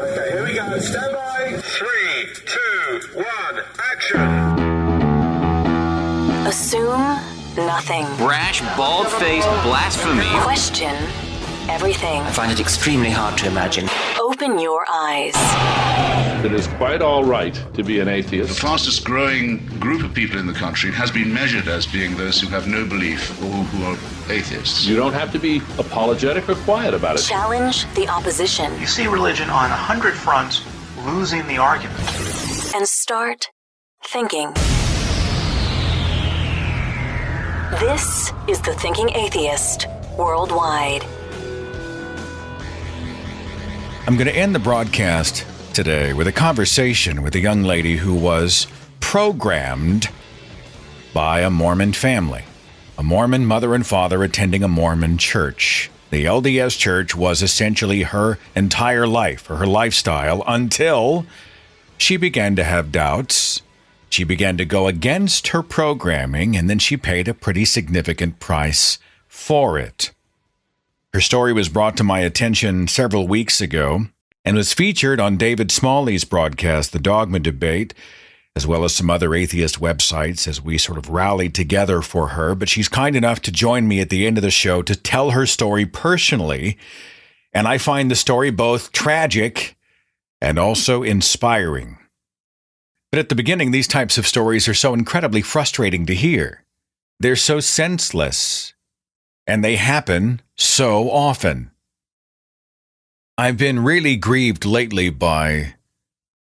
Okay, here we go. Stand by. 3, 2, 1, action. Assume nothing. Brash, bald-faced blasphemy. Question everything. I find it extremely hard to imagine. Open your eyes. It is quite all right to be an atheist. The fastest growing group of people in the country has been measured as being those who have no belief or who are atheists. You don't have to be apologetic or quiet about it. Challenge the opposition. You see religion on 100 fronts losing the argument. And start thinking. This is The Thinking Atheist Worldwide. I'm going to end the broadcast today with a conversation with a young lady who was programmed by a Mormon family. A Mormon mother and father attending a Mormon church. The LDS church was essentially her entire life, or her lifestyle, until she began to have doubts. She began to go against her programming, and then she paid a pretty significant price for it. Her story was brought to my attention several weeks ago and was featured on David Smalley's broadcast, The Dogma Debate, as well as some other atheist websites as we sort of rallied together for her. But she's kind enough to join me at the end of the show to tell her story personally. And I find the story both tragic and also inspiring. But at the beginning, these types of stories are so incredibly frustrating to hear. They're so senseless. And they happen so often. I've been really grieved lately by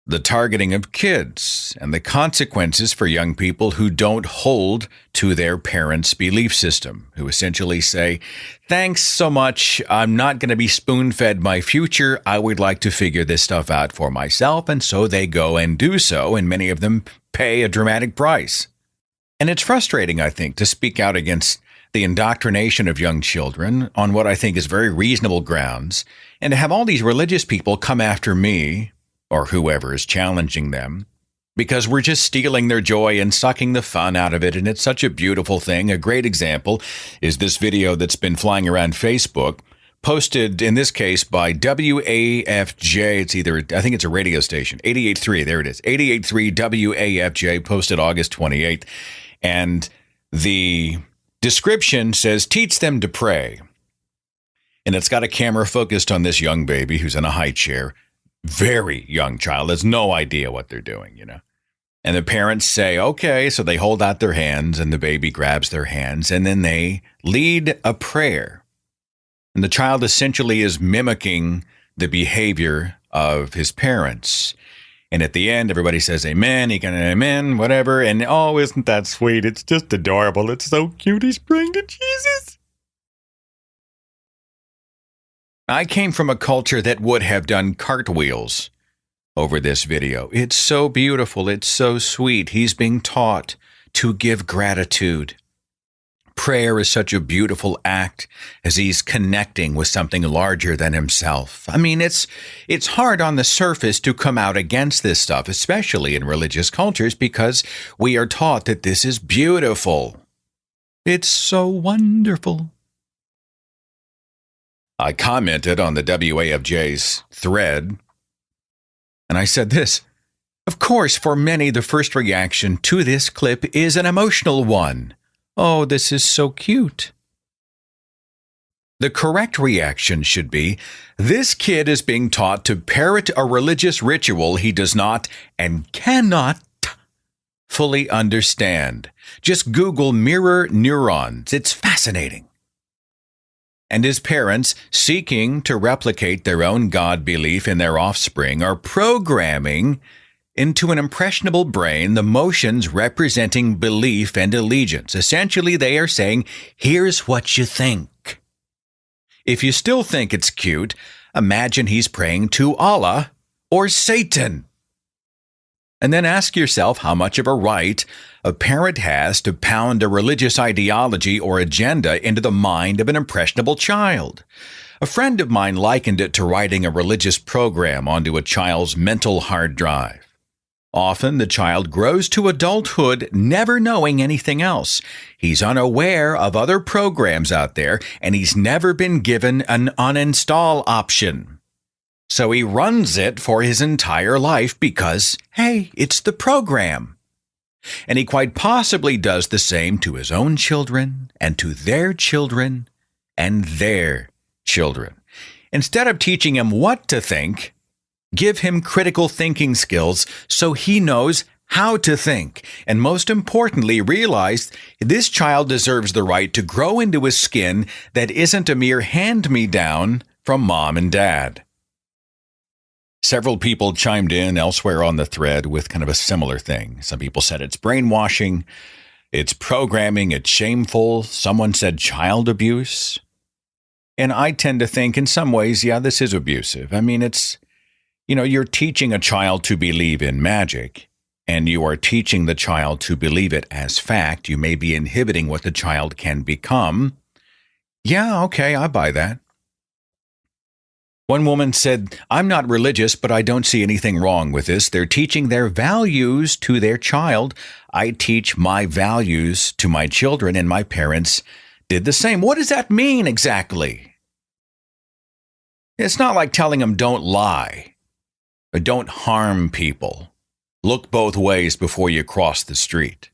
the targeting of kids and the consequences for young people who don't hold to their parents' belief system, who essentially say, thanks so much, I'm not going to be spoon-fed my future, I would like to figure this stuff out for myself, and so they go and do so, and many of them pay a dramatic price. And it's frustrating, I think, to speak out against the indoctrination of young children on what I think is very reasonable grounds, and to have all these religious people come after me, or whoever is challenging them, because we're just stealing their joy and sucking the fun out of it, and it's such a beautiful thing. A great example is this video that's been flying around Facebook, posted in this case by WAFJ. It's either, I think it's a radio station, 88.3, there it is, 88.3 WAFJ, posted August 28th, and the description says, teach them to pray. And it's got a camera focused on this young baby who's in a high chair. Very young child, has no idea what they're doing, you know. And the parents say, okay, so they hold out their hands and the baby grabs their hands and then they lead a prayer. And the child essentially is mimicking the behavior of his parents. And at the end, everybody says, amen, he can, amen, whatever. And, oh, isn't that sweet? It's just adorable. It's so cute. He's praying to Jesus. I came from a culture that would have done cartwheels over this video. It's so beautiful. It's so sweet. He's being taught to give gratitude. Prayer is such a beautiful act as he's connecting with something larger than himself. I mean, it's hard on the surface to come out against this stuff, especially in religious cultures, because we are taught that this is beautiful. It's so wonderful. I commented on the WAFJ's thread, and I said this: of course, for many, the first reaction to this clip is an emotional one. Oh, this is so cute. The correct reaction should be, this kid is being taught to parrot a religious ritual he does not and cannot fully understand. Just Google mirror neurons. It's fascinating. And his parents, seeking to replicate their own God belief in their offspring, are programming into an impressionable brain the motions representing belief and allegiance. Essentially, they are saying, here's what you think. If you still think it's cute, imagine he's praying to Allah or Satan. And then ask yourself how much of a right a parent has to pound a religious ideology or agenda into the mind of an impressionable child. A friend of mine likened it to writing a religious program onto a child's mental hard drive. Often the child grows to adulthood never knowing anything else. He's unaware of other programs out there, and he's never been given an uninstall option. So he runs it for his entire life because, hey, it's the program. And he quite possibly does the same to his own children and to their children and their children. Instead of teaching him what to think, give him critical thinking skills so he knows how to think, and most importantly, realize this child deserves the right to grow into a skin that isn't a mere hand-me-down from mom and dad. Several people chimed in elsewhere on the thread with kind of a similar thing. Some people said it's brainwashing, it's programming, it's shameful. Someone said child abuse. And I tend to think in some ways, yeah, this is abusive. I mean, it's, you're teaching a child to believe in magic, and you are teaching the child to believe it as fact. You may be inhibiting what the child can become. Yeah, okay, I buy that. One woman said, I'm not religious, but I don't see anything wrong with this. They're teaching their values to their child. I teach my values to my children, and my parents did the same. What does that mean exactly? It's not like telling them don't lie or don't harm people. Look both ways before you cross the street.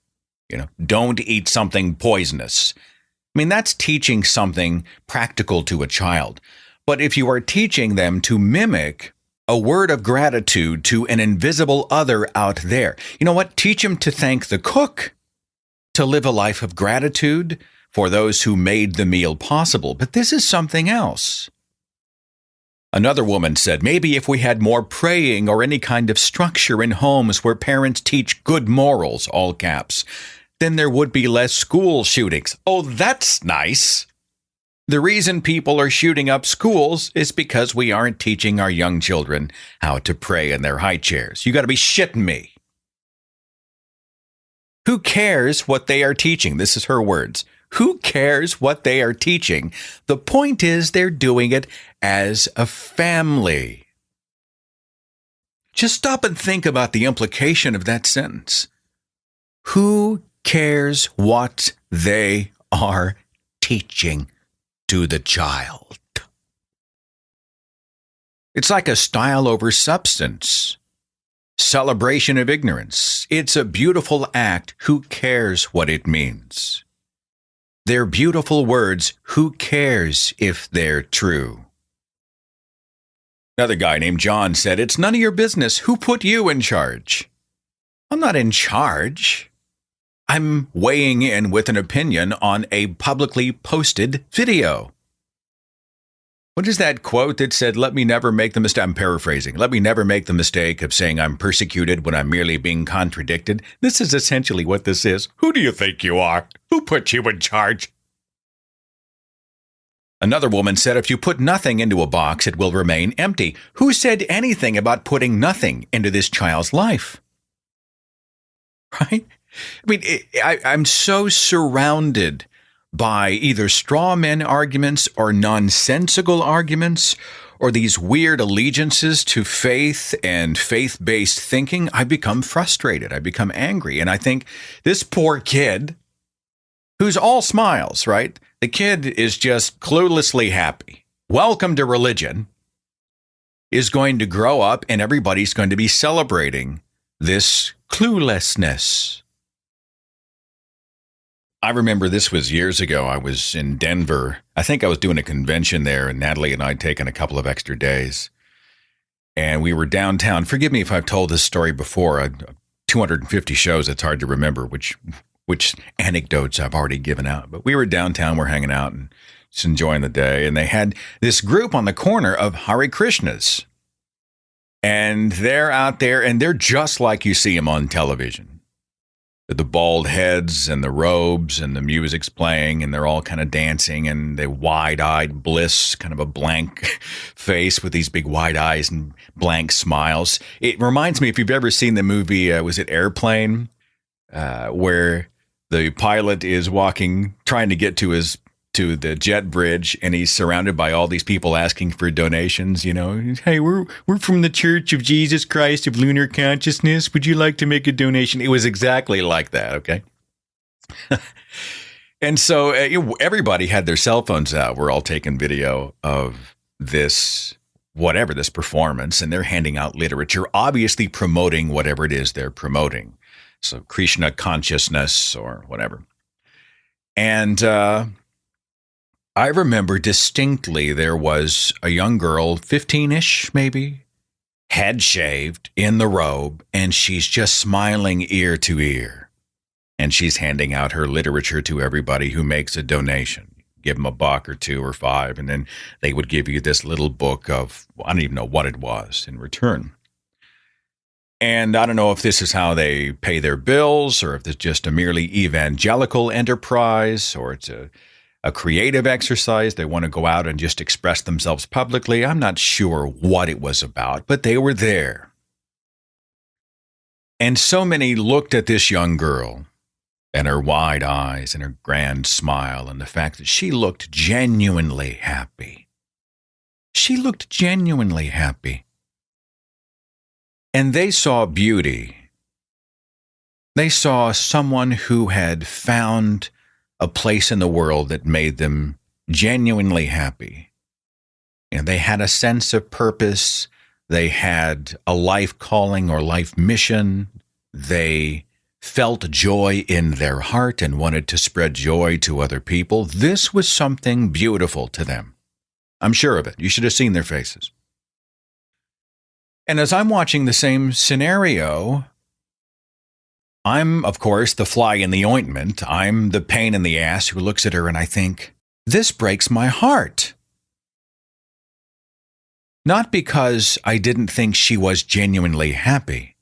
Don't eat something poisonous. I mean, that's teaching something practical to a child. But if you are teaching them to mimic a word of gratitude to an invisible other out there, you know what? Teach them to thank the cook, to live a life of gratitude for those who made the meal possible. But this is something else. Another woman said, maybe if we had more praying or any kind of structure in homes where parents teach good morals, all caps, then there would be less school shootings. Oh, that's nice. The reason people are shooting up schools is because we aren't teaching our young children how to pray in their high chairs. You got to be shitting me. Who cares what they are teaching? This is her words. Who cares what they are teaching? The point is they're doing it as a family. Just stop and think about the implication of that sentence. Who cares what they are teaching to the child? It's like a style over substance. Celebration of ignorance. It's a beautiful act. Who cares what it means? They're beautiful words. Who cares if they're true? Another guy named John said, it's none of your business. Who put you in charge? I'm not in charge. I'm weighing in with an opinion on a publicly posted video. What is that quote that said, let me never make the mistake? I'm paraphrasing. Let me never make the mistake of saying I'm persecuted when I'm merely being contradicted. This is essentially what this is. Who do you think you are? Who put you in charge? Another woman said, if you put nothing into a box, it will remain empty. Who said anything about putting nothing into this child's life? Right? I mean, I'm so surrounded by either straw man arguments or nonsensical arguments or these weird allegiances to faith and faith-based thinking. I become frustrated. I become angry. And I think this poor kid, who's all smiles, right? The kid is just cluelessly happy. Welcome to religion. Is going to grow up and everybody's going to be celebrating this cluelessness. I remember this was years ago. I was in Denver. I think I was doing a convention there, and Natalie and I had taken a couple of extra days. And we were downtown. Forgive me if I've told this story before. 250 shows, it's hard to remember which anecdotes I've already given out. But we were downtown, we're hanging out and just enjoying the day. And they had this group on the corner of Hare Krishnas. And they're out there, and they're just like you see them on television. The bald heads and the robes and the music's playing and they're all kind of dancing and the wide-eyed bliss, kind of a blank face with these big wide eyes and blank smiles. It reminds me, if you've ever seen the movie, was it Airplane, where the pilot is walking, trying to get to the jet bridge, and he's surrounded by all these people asking for donations, Hey, we're from the Church of Jesus Christ of Lunar Consciousness. Would you like to make a donation? It was exactly like that, okay? And so everybody had their cell phones out. We're all taking video of this whatever, this performance, and they're handing out literature, obviously promoting whatever it is they're promoting. So Krishna consciousness or whatever. And I remember distinctly there was a young girl, 15-ish maybe, head shaved, in the robe, and she's just smiling ear to ear. And she's handing out her literature to everybody who makes a donation. Give them $1 or $2 or $5, and then they would give you this little book of, I don't even know what it was in return. And I don't know if this is how they pay their bills, or if it's just a merely evangelical enterprise, or it's a creative exercise. They want to go out and just express themselves publicly. I'm not sure what it was about, but they were there. And so many looked at this young girl and her wide eyes and her grand smile and the fact that she looked genuinely happy. She looked genuinely happy. And they saw beauty. They saw someone who had found a place in the world that made them genuinely happy. And they had a sense of purpose. They had a life calling or life mission. They felt joy in their heart and wanted to spread joy to other people. This was something beautiful to them. I'm sure of it. You should have seen their faces. And as I'm watching the same scenario, I'm, of course, the fly in the ointment. I'm the pain in the ass who looks at her and I think, this breaks my heart. Not because I didn't think she was genuinely happy,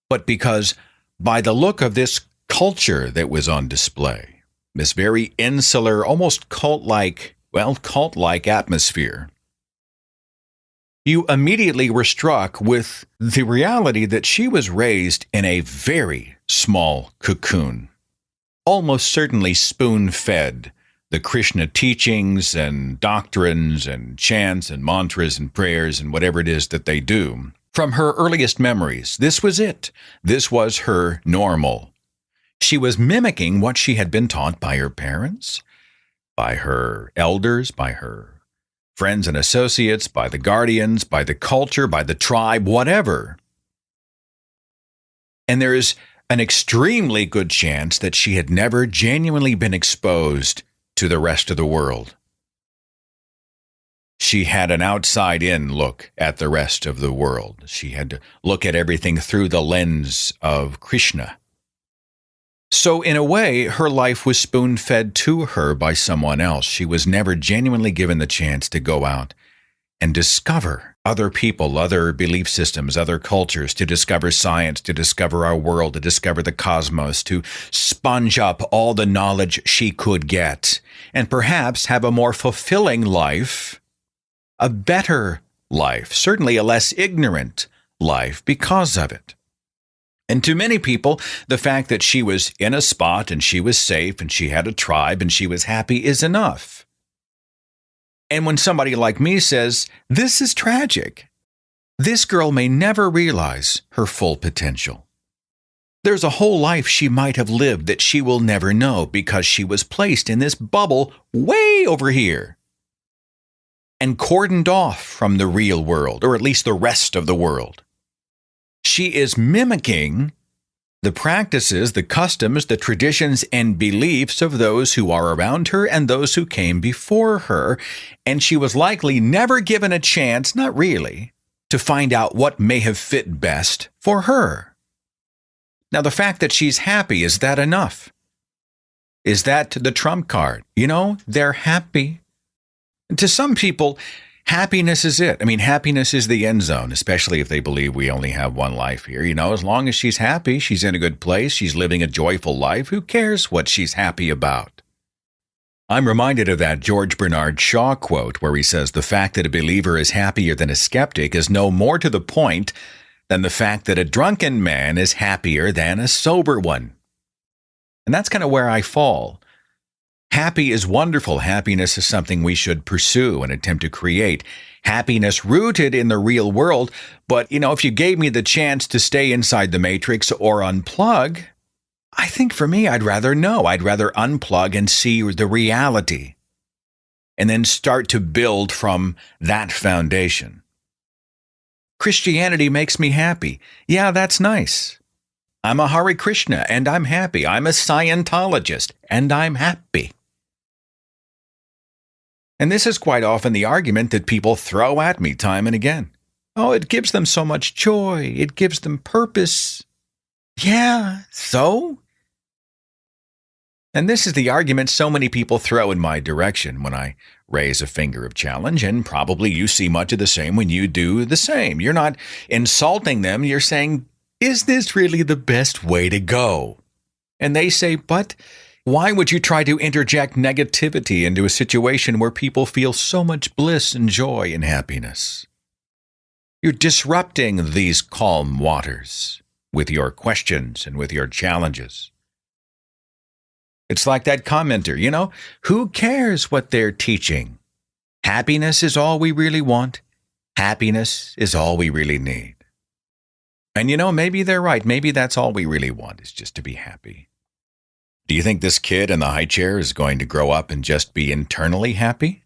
but because by the look of this culture that was on display, this very insular, almost cult-like atmosphere, you immediately were struck with the reality that she was raised in a very small cocoon, almost certainly spoon-fed the Krishna teachings and doctrines and chants and mantras and prayers and whatever it is that they do. From her earliest memories, this was it. This was her normal. She was mimicking what she had been taught by her parents, by her elders, by her friends and associates, by the guardians, by the culture, by the tribe, whatever. And there is an extremely good chance that she had never genuinely been exposed to the rest of the world. She had an outside-in look at the rest of the world. She had to look at everything through the lens of Krishna. So in a way, her life was spoon-fed to her by someone else. She was never genuinely given the chance to go out and discover other people, other belief systems, other cultures, to discover science, to discover our world, to discover the cosmos, to sponge up all the knowledge she could get, and perhaps have a more fulfilling life, a better life, certainly a less ignorant life because of it. And to many people, the fact that she was in a spot and she was safe and she had a tribe and she was happy is enough. And when somebody like me says, this is tragic, this girl may never realize her full potential. There's a whole life she might have lived that she will never know because she was placed in this bubble way over here and cordoned off from the real world, or at least the rest of the world. She is mimicking the practices, the customs, the traditions, and beliefs of those who are around her and those who came before her, and she was likely never given a chance, not really, to find out what may have fit best for her. Now, the fact that she's happy, is that enough? Is that the trump card? You know, they're happy. To some people, happiness is it. I mean, happiness is the end zone, especially if they believe we only have one life here. You know, as long as she's happy, she's in a good place, she's living a joyful life, who cares what she's happy about? I'm reminded of that George Bernard Shaw quote where he says, the fact that a believer is happier than a skeptic is no more to the point than the fact that a drunken man is happier than a sober one. And that's kind of where I fall. Happy is wonderful. Happiness is something we should pursue and attempt to create. Happiness rooted in the real world. But, you know, if you gave me the chance to stay inside the matrix or unplug, I think for me, I'd rather know. I'd rather unplug and see the reality and then start to build from that foundation. Christianity makes me happy. Yeah, that's nice. I'm a Hare Krishna, and I'm happy. I'm a Scientologist, and I'm happy. And this is quite often the argument that people throw at me time and again. Oh, it gives them so much joy. It gives them purpose. Yeah, so? And this is the argument so many people throw in my direction when I raise a finger of challenge, and probably you see much of the same when you do the same. You're not insulting them. You're saying, is this really the best way to go? And they say, but why would you try to interject negativity into a situation where people feel so much bliss and joy and happiness? You're disrupting these calm waters with your questions and with your challenges. It's like that commenter, who cares what they're teaching? Happiness is all we really want. Happiness is all we really need. And maybe they're right. Maybe that's all we really want is just to be happy. Do you think this kid in the high chair is going to grow up and just be internally happy?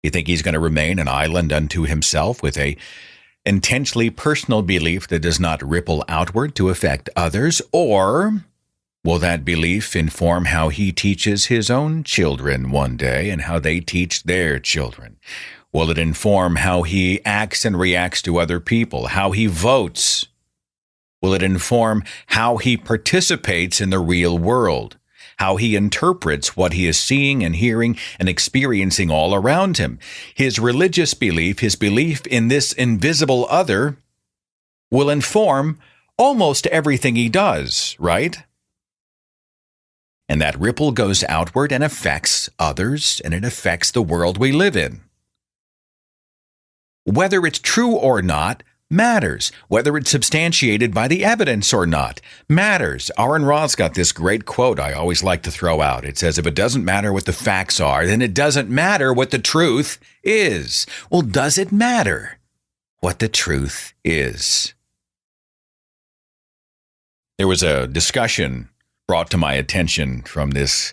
You think he's going to remain an island unto himself with a intensely personal belief that does not ripple outward to affect others? Or will that belief inform how he teaches his own children one day and how they teach their children? Will it inform how he acts and reacts to other people, how he votes? Will it inform how he participates in the real world, how he interprets what he is seeing and hearing and experiencing all around him? His religious belief, his belief in this invisible other, will inform almost everything he does, right? And that ripple goes outward and affects others, and it affects the world we live in. Whether it's true or not matters. Whether it's substantiated by the evidence or not matters. Aaron Roth's got this great quote I always like to throw out. It says, if it doesn't matter what the facts are, then it doesn't matter what the truth is. Well, does it matter what the truth is? There was a discussion brought to my attention from this,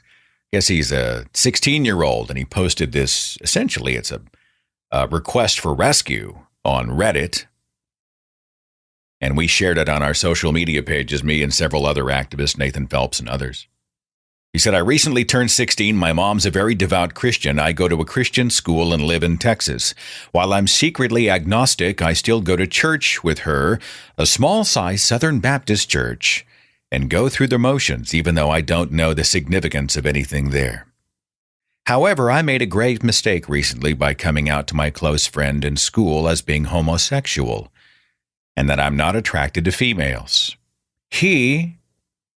I guess he's a 16-year-old, and he posted this, essentially it's a request for rescue on Reddit, and we shared it on our social media pages, me and several other activists, Nathan Phelps and others. He said, I recently turned 16. My mom's a very devout Christian. I go to a Christian school and live in Texas. While I'm secretly agnostic, I still go to church with her, a small-sized Southern Baptist church, and go through the motions, even though I don't know the significance of anything there. However, I made a grave mistake recently by coming out to my close friend in school as being homosexual, and that I'm not attracted to females. He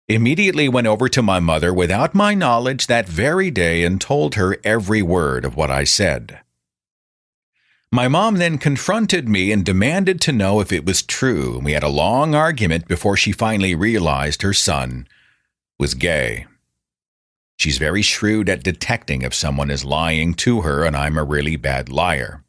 immediately went over to my mother without my knowledge that very day and told her every word of what I said. My mom then confronted me and demanded to know if it was true, and we had a long argument before she finally realized her son was gay. She's very shrewd at detecting if someone is lying to her, and I'm a really bad liar.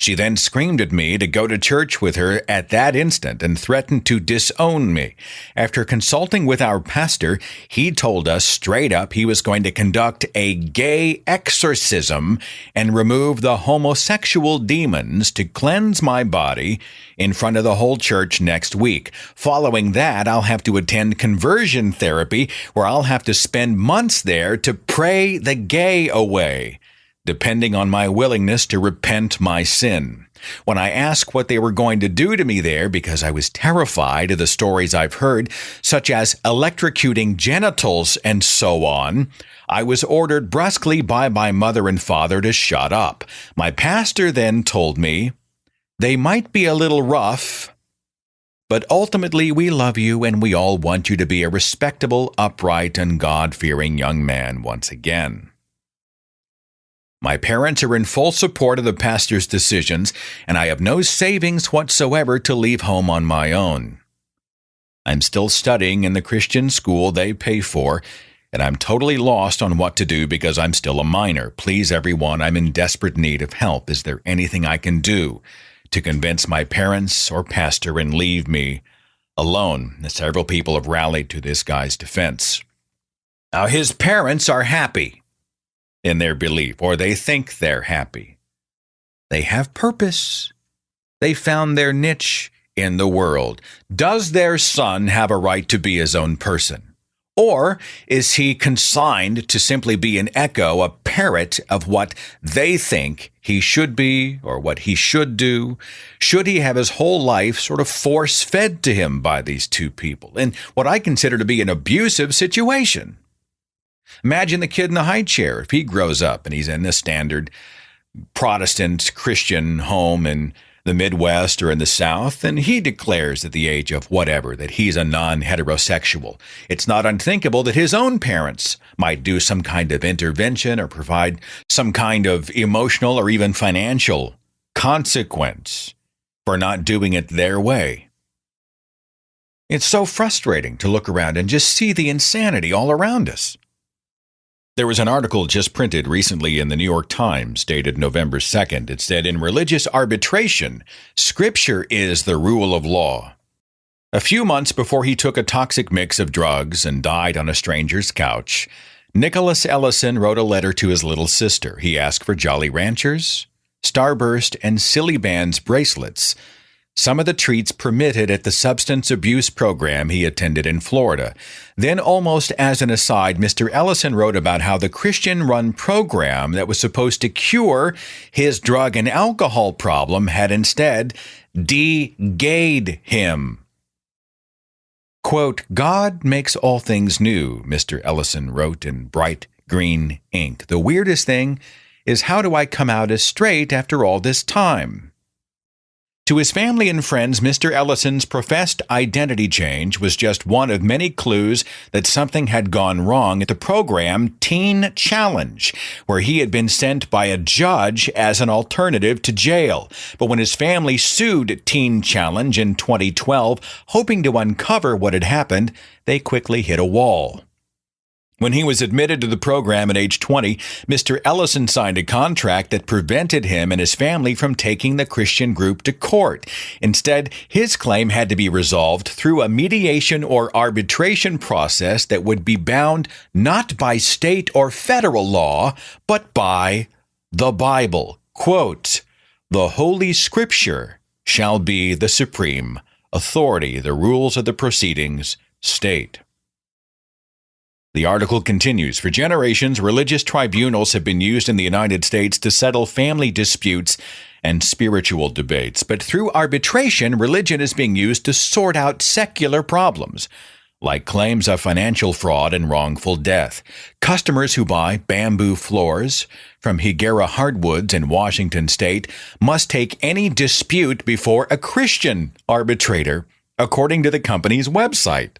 She then screamed at me to go to church with her at that instant and threatened to disown me. After consulting with our pastor, he told us straight up he was going to conduct a gay exorcism and remove the homosexual demons to cleanse my body in front of the whole church next week. Following that, I'll have to attend conversion therapy, where I'll have to spend months there to pray the gay away, depending on my willingness to repent my sin. When I asked what they were going to do to me there, because I was terrified of the stories I've heard, such as electrocuting genitals and so on, I was ordered brusquely by my mother and father to shut up. My pastor then told me, they might be a little rough, but ultimately we love you and we all want you to be a respectable, upright, and God-fearing young man once again. My parents are in full support of the pastor's decisions, and I have no savings whatsoever to leave home on my own. I'm still studying in the Christian school they pay for, and I'm totally lost on what to do because I'm still a minor. Please, everyone, I'm in desperate need of help. Is there anything I can do to convince my parents or pastor and leave me alone? Several people have rallied to this guy's defense. Now, his parents are happy in their belief, or they think they're happy. They have purpose. They found their niche in the world. Does their son have a right to be his own person? Or is he consigned to simply be an echo, a parrot of what they think he should be or what he should do? Should he have his whole life sort of force-fed to him by these two people in what I consider to be an abusive situation? Imagine the kid in the high chair if he grows up and he's in the standard Protestant Christian home in the Midwest or in the South, and he declares at the age of whatever that he's a non-heterosexual. It's not unthinkable that his own parents might do some kind of intervention or provide some kind of emotional or even financial consequence for not doing it their way. It's so frustrating to look around and just see the insanity all around us. There was an article just printed recently in the New York Times, dated November 2nd. It said, "In religious arbitration, Scripture is the rule of law." A few months before he took a toxic mix of drugs and died on a stranger's couch, Nicholas Ellison wrote a letter to his little sister. He asked for Jolly Ranchers, Starburst, and Silly Band's bracelets, some of the treats permitted at the substance abuse program he attended in Florida. Then, almost as an aside, Mr. Ellison wrote about how the Christian-run program that was supposed to cure his drug and alcohol problem had instead de-gayed him. Quote, "God makes all things new," Mr. Ellison wrote in bright green ink. "The weirdest thing is, how do I come out as straight after all this time?" To his family and friends, Mr. Ellison's professed identity change was just one of many clues that something had gone wrong at the program Teen Challenge, where he had been sent by a judge as an alternative to jail. But when his family sued Teen Challenge in 2012, hoping to uncover what had happened, they quickly hit a wall. When he was admitted to the program at age 20, Mr. Ellison signed a contract that prevented him and his family from taking the Christian group to court. Instead, his claim had to be resolved through a mediation or arbitration process that would be bound not by state or federal law, but by the Bible. Quote, "The Holy Scripture shall be the supreme authority. The rules of the proceedings state." The article continues, "For generations, religious tribunals have been used in the United States to settle family disputes and spiritual debates. But through arbitration, religion is being used to sort out secular problems, like claims of financial fraud and wrongful death. Customers who buy bamboo floors from Higuera Hardwoods in Washington state must take any dispute before a Christian arbitrator, according to the company's website.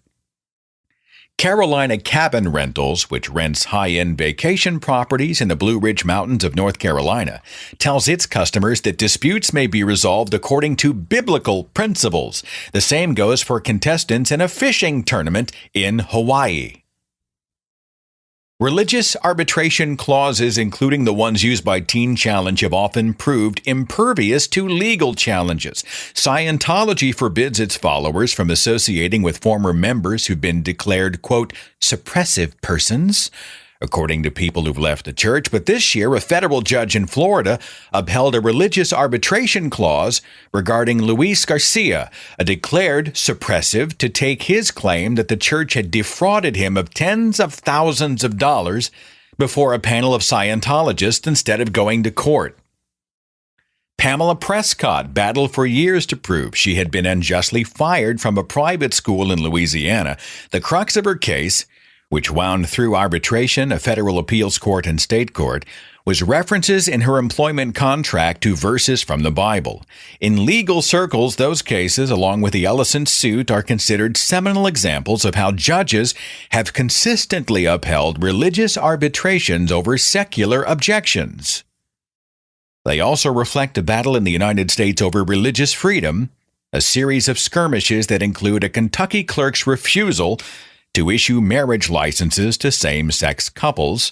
Carolina Cabin Rentals, which rents high-end vacation properties in the Blue Ridge Mountains of North Carolina, tells its customers that disputes may be resolved according to biblical principles. The same goes for contestants in a fishing tournament in Hawaii. Religious arbitration clauses, including the ones used by Teen Challenge, have often proved impervious to legal challenges. Scientology forbids its followers from associating with former members who've been declared, quote, suppressive persons, according to people who've left the church. But this year, a federal judge in Florida upheld a religious arbitration clause regarding Luis Garcia, a declared suppressive, to take his claim that the church had defrauded him of tens of thousands of dollars before a panel of Scientologists instead of going to court. Pamela Prescott battled for years to prove she had been unjustly fired from a private school in Louisiana. The crux of her case, which wound through arbitration, a federal appeals court, and state court, was references in her employment contract to verses from the Bible. In legal circles, those cases, along with the Ellison suit, are considered seminal examples of how judges have consistently upheld religious arbitrations over secular objections. They also reflect a battle in the United States over religious freedom, a series of skirmishes that include a Kentucky clerk's refusal to issue marriage licenses to same-sex couples,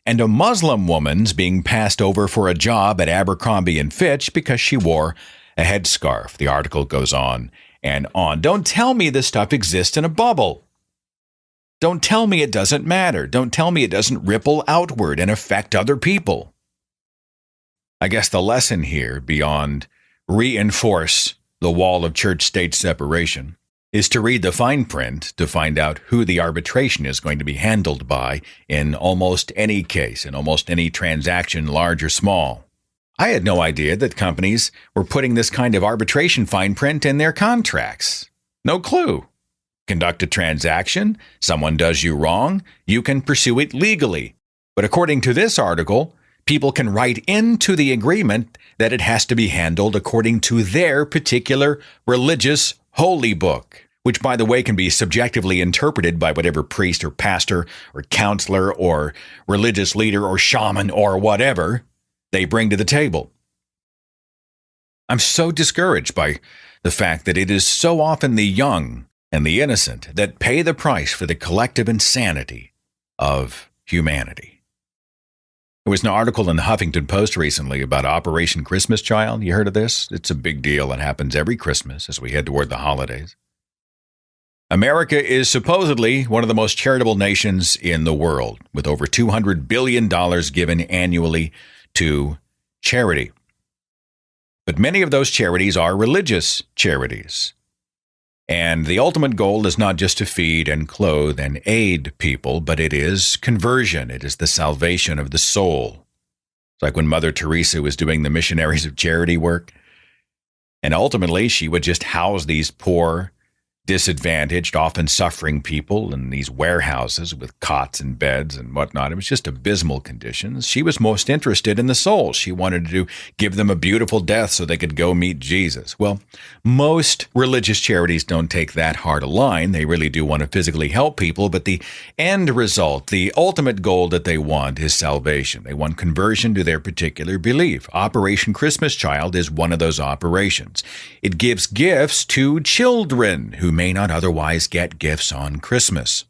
and a Muslim woman's being passed over for a job at Abercrombie & Fitch because she wore a headscarf. The article goes on and on. Don't tell me this stuff exists in a bubble. Don't tell me it doesn't matter. Don't tell me it doesn't ripple outward and affect other people. I guess the lesson here, beyond reinforce the wall of church-state separation is to read the fine print to find out who the arbitration is going to be handled by in almost any case, in almost any transaction, large or small. I had no idea that companies were putting this kind of arbitration fine print in their contracts. No clue. Conduct a transaction, someone does you wrong, you can pursue it legally. But according to this article, people can write into the agreement that it has to be handled according to their particular religious holy book, which, by the way, can be subjectively interpreted by whatever priest or pastor or counselor or religious leader or shaman or whatever they bring to the table. I'm so discouraged by the fact that it is so often the young and the innocent that pay the price for the collective insanity of humanity. There was an article in the Huffington Post recently about Operation Christmas Child. You heard of this? It's a big deal. It happens every Christmas as we head toward the holidays. America is supposedly one of the most charitable nations in the world, with over $200 billion given annually to charity. But many of those charities are religious charities. And the ultimate goal is not just to feed and clothe and aid people, but it is conversion. It is the salvation of the soul. It's like when Mother Teresa was doing the missionaries of charity work. And ultimately, she would just house these poor, disadvantaged, often suffering people in these warehouses with cots and beds and whatnot. It was just abysmal conditions. She was most interested in the soul. She wanted to give them a beautiful death so they could go meet Jesus. Well, most religious charities don't take that hard a line. They really do want to physically help people, but the end result, the ultimate goal that they want is salvation. They want conversion to their particular belief. Operation Christmas Child is one of those operations. It gives gifts to children who may not otherwise get gifts on Christmas.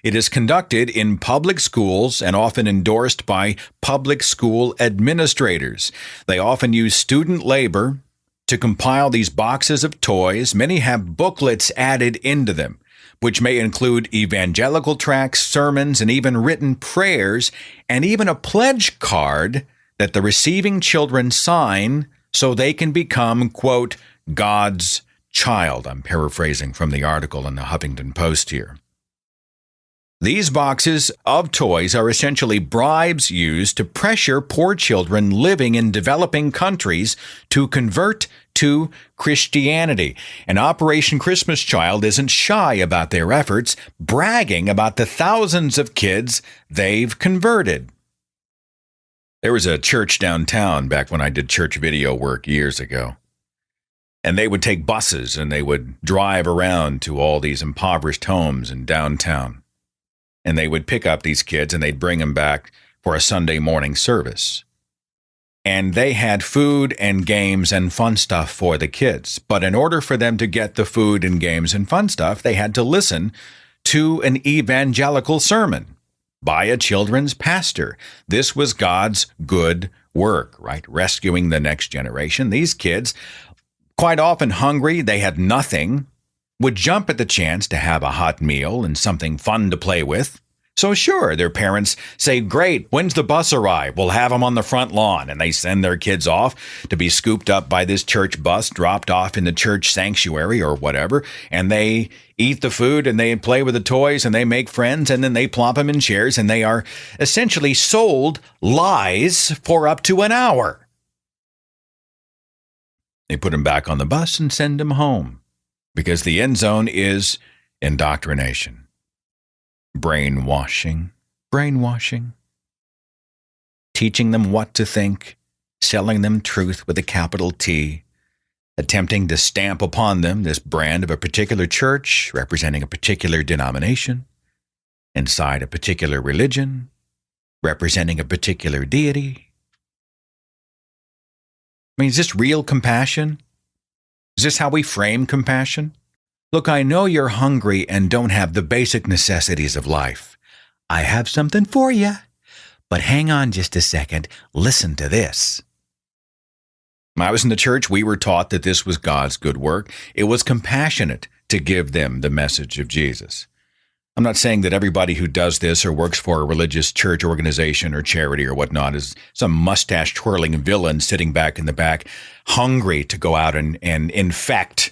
It is conducted in public schools and often endorsed by public school administrators. They often use student labor to compile these boxes of toys. Many have booklets added into them, which may include evangelical tracts, sermons, and even written prayers, and even a pledge card that the receiving children sign so they can become, quote, God's child. I'm paraphrasing from the article in the Huffington Post here. These boxes of toys are essentially bribes used to pressure poor children living in developing countries to convert to Christianity. And Operation Christmas Child isn't shy about their efforts, bragging about the thousands of kids they've converted. There was a church downtown back when I did church video work years ago. And they would take buses and they would drive around to all these impoverished homes in downtown. And they would pick up these kids and they'd bring them back for a Sunday morning service. And they had food and games and fun stuff for the kids. But in order for them to get the food and games and fun stuff, they had to listen to an evangelical sermon by a children's pastor. This was God's good work, right? Rescuing the next generation. These kids, quite often hungry, they had nothing, would jump at the chance to have a hot meal and something fun to play with. So sure, their parents say, great, when's the bus arrive? We'll have them on the front lawn. And they send their kids off to be scooped up by this church bus, dropped off in the church sanctuary or whatever. And they eat the food and they play with the toys and they make friends and then they plop them in chairs and they are essentially sold lies for up to an hour. They put him back on the bus and send him home because the end zone is indoctrination. Brainwashing. Teaching them what to think, selling them truth with a capital T, attempting to stamp upon them this brand of a particular church representing a particular denomination, inside a particular religion, representing a particular deity. I mean, is this real compassion? Is this how we frame compassion? Look, I know you're hungry and don't have the basic necessities of life. I have something for you. But hang on just a second. Listen to this. When I was in the church, we were taught that this was God's good work. It was compassionate to give them the message of Jesus. I'm not saying that everybody who does this or works for a religious church organization or charity or whatnot is some mustache-twirling villain sitting back in the back, hungry to go out and infect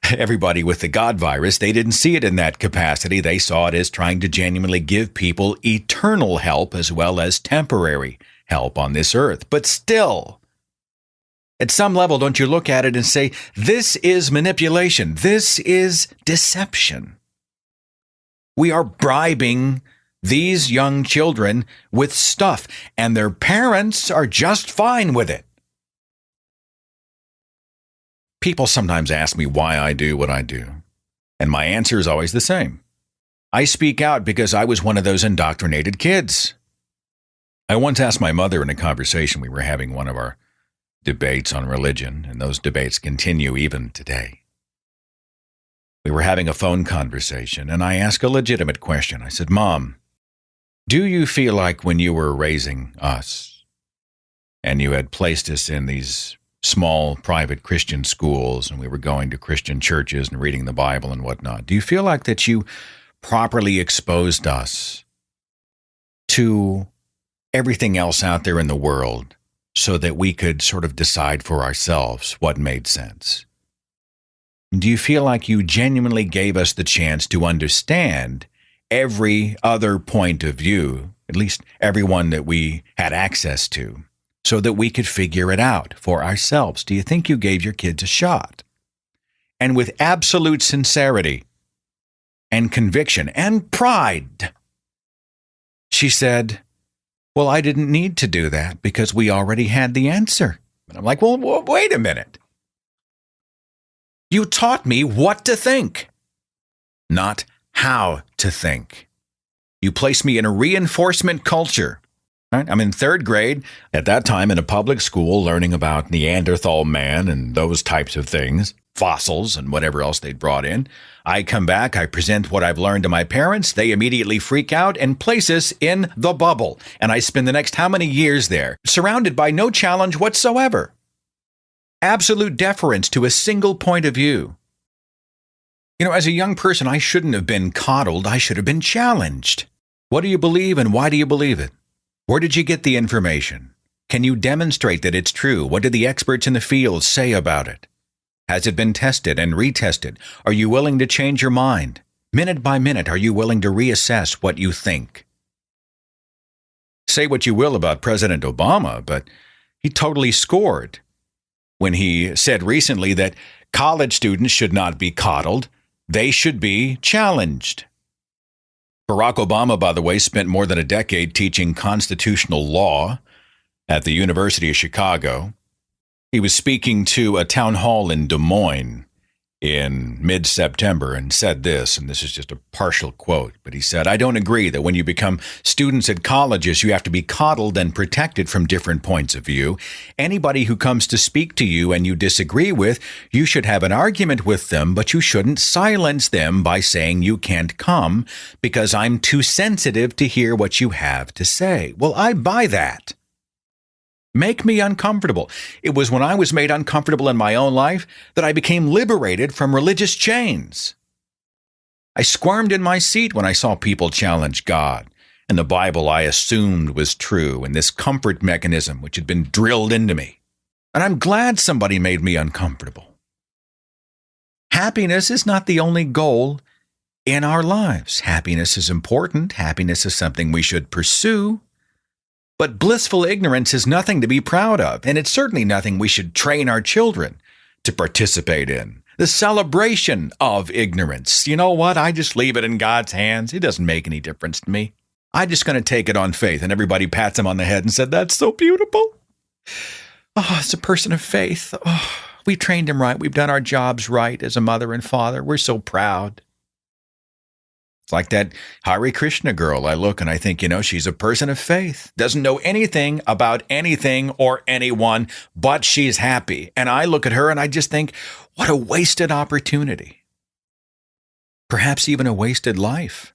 everybody with the God virus. They didn't see it in that capacity. They saw it as trying to genuinely give people eternal help as well as temporary help on this earth. But still, at some level, don't you look at it and say, this is manipulation. This is deception. We are bribing these young children with stuff, and their parents are just fine with it. People sometimes ask me why I do what I do, and my answer is always the same. I speak out because I was one of those indoctrinated kids. I once asked my mother in a conversation, we were having one of our debates on religion, and those debates continue even today. We were having a phone conversation, and I asked a legitimate question. I said, Mom, do you feel like when you were raising us, and you had placed us in these small private Christian schools, and we were going to Christian churches and reading the Bible and whatnot, do you feel like that you properly exposed us to everything else out there in the world so that we could sort of decide for ourselves what made sense? Do you feel like you genuinely gave us the chance to understand every other point of view, at least everyone that we had access to, so that we could figure it out for ourselves? Do you think you gave your kids a shot? And with absolute sincerity and conviction and pride, she said, well, I didn't need to do that because we already had the answer. And I'm like, well, wait a minute. You taught me what to think, not how to think. You placed me in a reinforcement culture. Right? I'm in third grade, at that time in a public school, learning about Neanderthal man and those types of things, fossils and whatever else they'd brought in. I come back, I present what I've learned to my parents. They immediately freak out and place us in the bubble. And I spend the next how many years there, surrounded by no challenge whatsoever. Absolute deference to a single point of view. You know, as a young person, I shouldn't have been coddled. I should have been challenged. What do you believe and why do you believe it? Where did you get the information? Can you demonstrate that it's true? What did the experts in the field say about it? Has it been tested and retested? Are you willing to change your mind? Minute by minute, are you willing to reassess what you think? Say what you will about President Obama, but he totally scored when he said recently that college students should not be coddled. They should be challenged. Barack Obama, by the way, spent more than a decade teaching constitutional law at the University of Chicago. He was speaking to a town hall in Des Moines in mid-September and said this, and this is just a partial quote, but he said, I don't agree that when you become students at colleges, you have to be coddled and protected from different points of view. Anybody who comes to speak to you and you disagree with, you should have an argument with them, but you shouldn't silence them by saying you can't come because I'm too sensitive to hear what you have to say. Well, I buy that. Make me uncomfortable. It was when I was made uncomfortable in my own life that I became liberated from religious chains. I squirmed in my seat when I saw people challenge God and the Bible I assumed was true and this comfort mechanism which had been drilled into me. And I'm glad somebody made me uncomfortable. Happiness is not the only goal in our lives. Happiness is important. Happiness is something we should pursue. But blissful ignorance is nothing to be proud of, and it's certainly nothing we should train our children to participate in. The celebration of ignorance. You know what? I just leave it in God's hands. It doesn't make any difference to me. I'm just going to take it on faith. And everybody pats him on the head and said, that's so beautiful. Oh, it's a person of faith. Oh, we trained him right. We've done our jobs right as a mother and father. We're so proud. It's like that Hare Krishna girl. I look and I think, she's a person of faith, doesn't know anything about anything or anyone, but she's happy. And I look at her and I just think, what a wasted opportunity. Perhaps even a wasted life.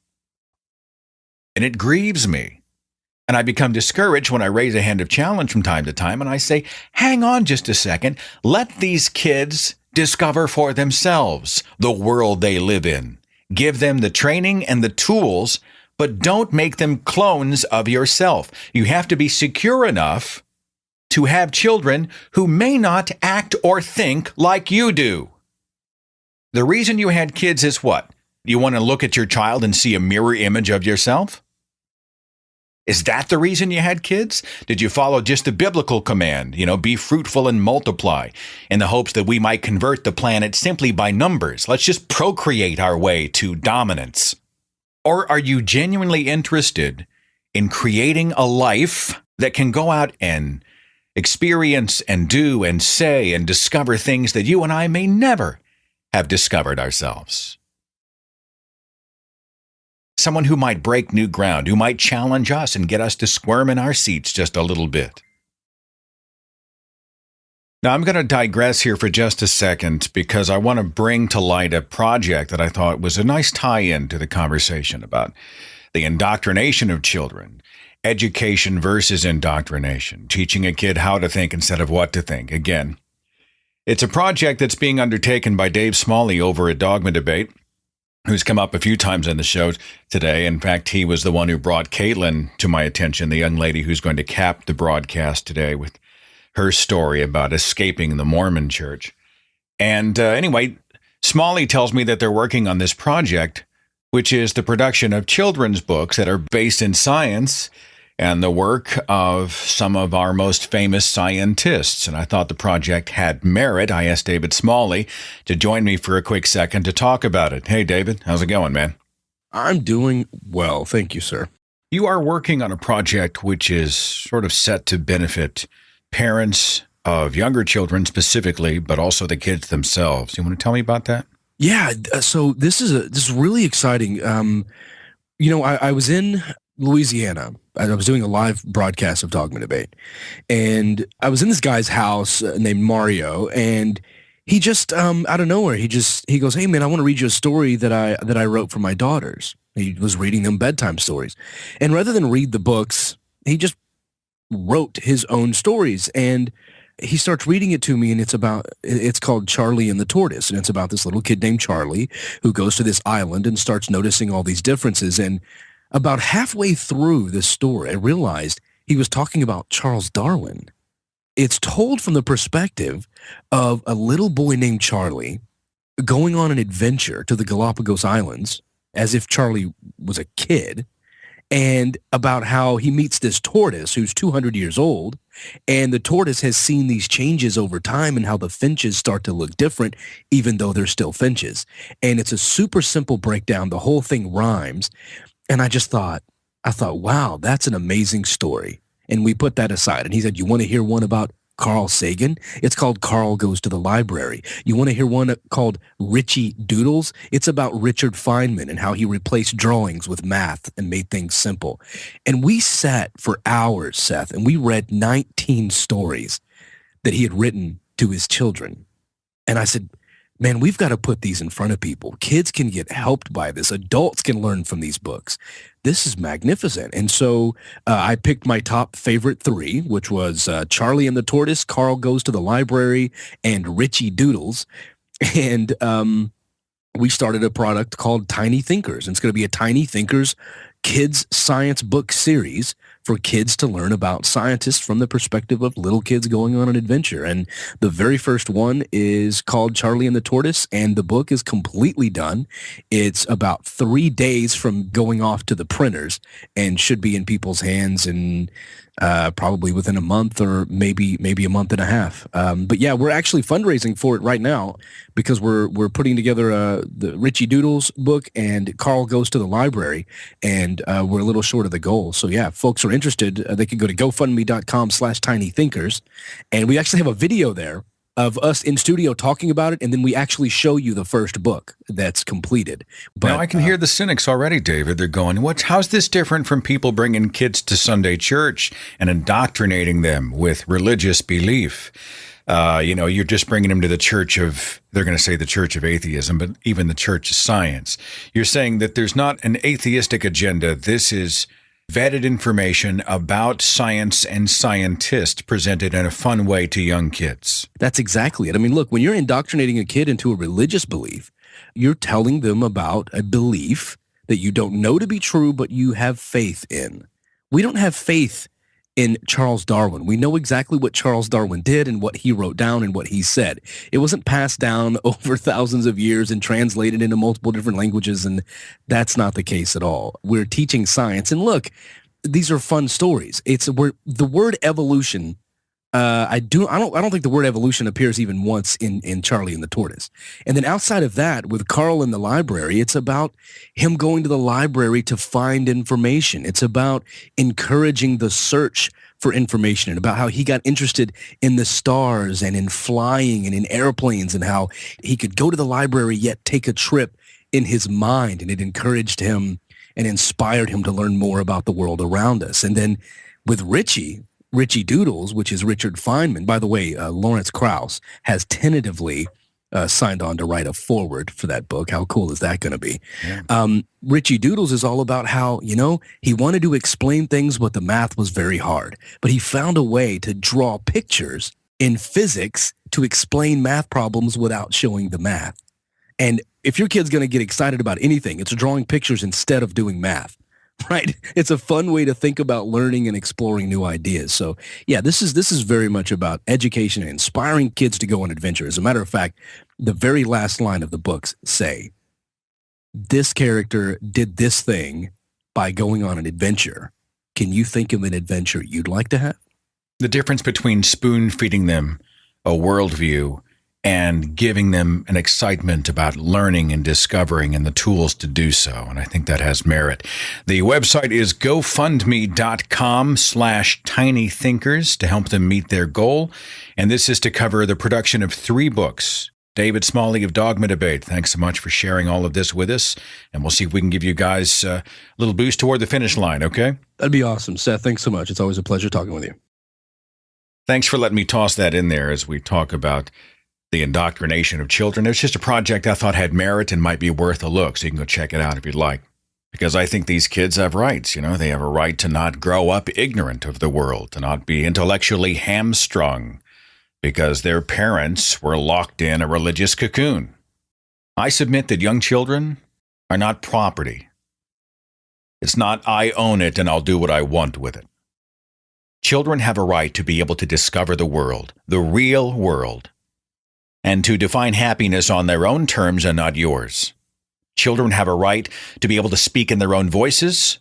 And it grieves me. And I become discouraged when I raise a hand of challenge from time to time and I say, hang on just a second. Let these kids discover for themselves the world they live in. Give them the training and the tools, but don't make them clones of yourself. You have to be secure enough to have children who may not act or think like you do. The reason you had kids is what? You want to look at your child and see a mirror image of yourself? Is that the reason you had kids? Did you follow just the biblical command, be fruitful and multiply, in the hopes that we might convert the planet simply by numbers? Let's just procreate our way to dominance. Or are you genuinely interested in creating a life that can go out and experience and do and say and discover things that you and I may never have discovered ourselves? Someone who might break new ground, who might challenge us and get us to squirm in our seats just a little bit. Now, I'm going to digress here for just a second because I want to bring to light a project that I thought was a nice tie-in to the conversation about the indoctrination of children, education versus indoctrination, teaching a kid how to think instead of what to think. Again, it's a project that's being undertaken by Dave Smalley over at Dogma Debate, who's come up a few times on the show today. In fact, he was the one who brought Kaitlyn to my attention, the young lady who's going to cap the broadcast today with her story about escaping the Mormon church. And anyway, Smalley tells me that they're working on this project, which is the production of children's books that are based in science and the work of some of our most famous scientists. And I thought the project had merit. I asked David Smalley to join me for a quick second to talk about it. Hey, David, how's it going, man? I'm doing well. Thank you, sir. You are working on a project which is sort of set to benefit parents of younger children specifically, but also the kids themselves. You want to tell me about that? Yeah. So this is really exciting. I was in Louisiana. I was doing a live broadcast of Dogma Debate, and I was in this guy's house named Mario, and he just out of nowhere he goes, "Hey man, I want to read you a story that I wrote for my daughters." He was reading them bedtime stories, and rather than read the books, he just wrote his own stories, and he starts reading it to me, and it's called Charlie and the Tortoise, and it's about this little kid named Charlie who goes to this island and starts noticing all these differences. And about halfway through this story, I realized he was talking about Charles Darwin. It's told from the perspective of a little boy named Charlie going on an adventure to the Galapagos Islands as if Charlie was a kid, and about how he meets this tortoise who's 200 years old, and the tortoise has seen these changes over time and how the finches start to look different even though they're still finches. And it's a super simple breakdown. The whole thing rhymes. And I thought, wow, that's an amazing story. And we put that aside. And he said, you want to hear one about Carl Sagan? It's called Carl Goes to the Library. You want to hear one called Richie Doodles? It's about Richard Feynman and how he replaced drawings with math and made things simple. And we sat for hours, Seth, and we read 19 stories that he had written to his children. And I said, man, we've got to put these in front of people. Kids can get helped by this. Adults can learn from these books. This is magnificent. And so I picked my top favorite three, which was Charlie and the Tortoise, Carl Goes to the Library, and Richie Doodles. And we started a product called Tiny Thinkers. And it's going to be a Tiny Thinkers kids science book series for kids to learn about scientists from the perspective of little kids going on an adventure. And the very first one is called Charlie and the Tortoise, and the book is completely done. It's about 3 days from going off to the printers and should be in people's hands in probably within a month or maybe a month and a half. But yeah, we're actually fundraising for it right now because we're putting together the Richie Doodles book and Carl Goes to the Library, and we're a little short of the goal. So yeah, if folks are interested, they can go to GoFundMe.com/TinyThinkers, and we actually have a video there of us in studio talking about it, and then we actually show you the first book that's completed. But now I can hear the cynics already, David. They're going, how's this different from people bringing kids to Sunday church and indoctrinating them with religious belief? You're just bringing them to the church of, they're going to say the church of atheism, but even the church of science. You're saying that there's not an atheistic agenda. This is vetted information about science and scientists presented in a fun way to young kids. That's exactly it. I mean, look, when you're indoctrinating a kid into a religious belief, you're telling them about a belief that you don't know to be true, but you have faith in. We don't have faith in Charles Darwin. We know exactly what Charles Darwin did and what he wrote down and what he said. It wasn't passed down over thousands of years and translated into multiple different languages, and that's not the case at all. We're teaching science, and look, these are fun stories. The word evolution. I don't think the word evolution appears even once in Charlie and the Tortoise. And then outside of that, with Carl in the library, it's about him going to the library to find information. It's about encouraging the search for information and about how he got interested in the stars and in flying and in airplanes and how he could go to the library yet take a trip in his mind, and it encouraged him and inspired him to learn more about the world around us. And then with Richie Doodles, which is Richard Feynman. By the way, Lawrence Krauss has tentatively signed on to write a foreword for that book. How cool is that going to be? Yeah. Richie Doodles is all about how, he wanted to explain things, but the math was very hard. But he found a way to draw pictures in physics to explain math problems without showing the math. And if your kid's going to get excited about anything, it's drawing pictures instead of doing math. Right. It's a fun way to think about learning and exploring new ideas. So, yeah, this is very much about education and inspiring kids to go on adventure. As a matter of fact, the very last line of the books say, this character did this thing by going on an adventure. Can you think of an adventure you'd like to have? The difference between spoon feeding them a worldview and giving them an excitement about learning and discovering and the tools to do so. And I think that has merit. The website is gofundme.com/tinythinkers to help them meet their goal. And this is to cover the production of 3 books. David Smalley of Dogma Debate, thanks so much for sharing all of this with us. And we'll see if we can give you guys a little boost toward the finish line, okay? That'd be awesome. Seth, thanks so much. It's always a pleasure talking with you. Thanks for letting me toss that in there as we talk about the indoctrination of children. It's just a project I thought had merit and might be worth a look, so you can go check it out if you'd like. Because I think these kids have rights. They have a right to not grow up ignorant of the world, to not be intellectually hamstrung because their parents were locked in a religious cocoon. I submit that young children are not property. It's not I own it and I'll do what I want with it. Children have a right to be able to discover the world, the real world, and to define happiness on their own terms and not yours. Children have a right to be able to speak in their own voices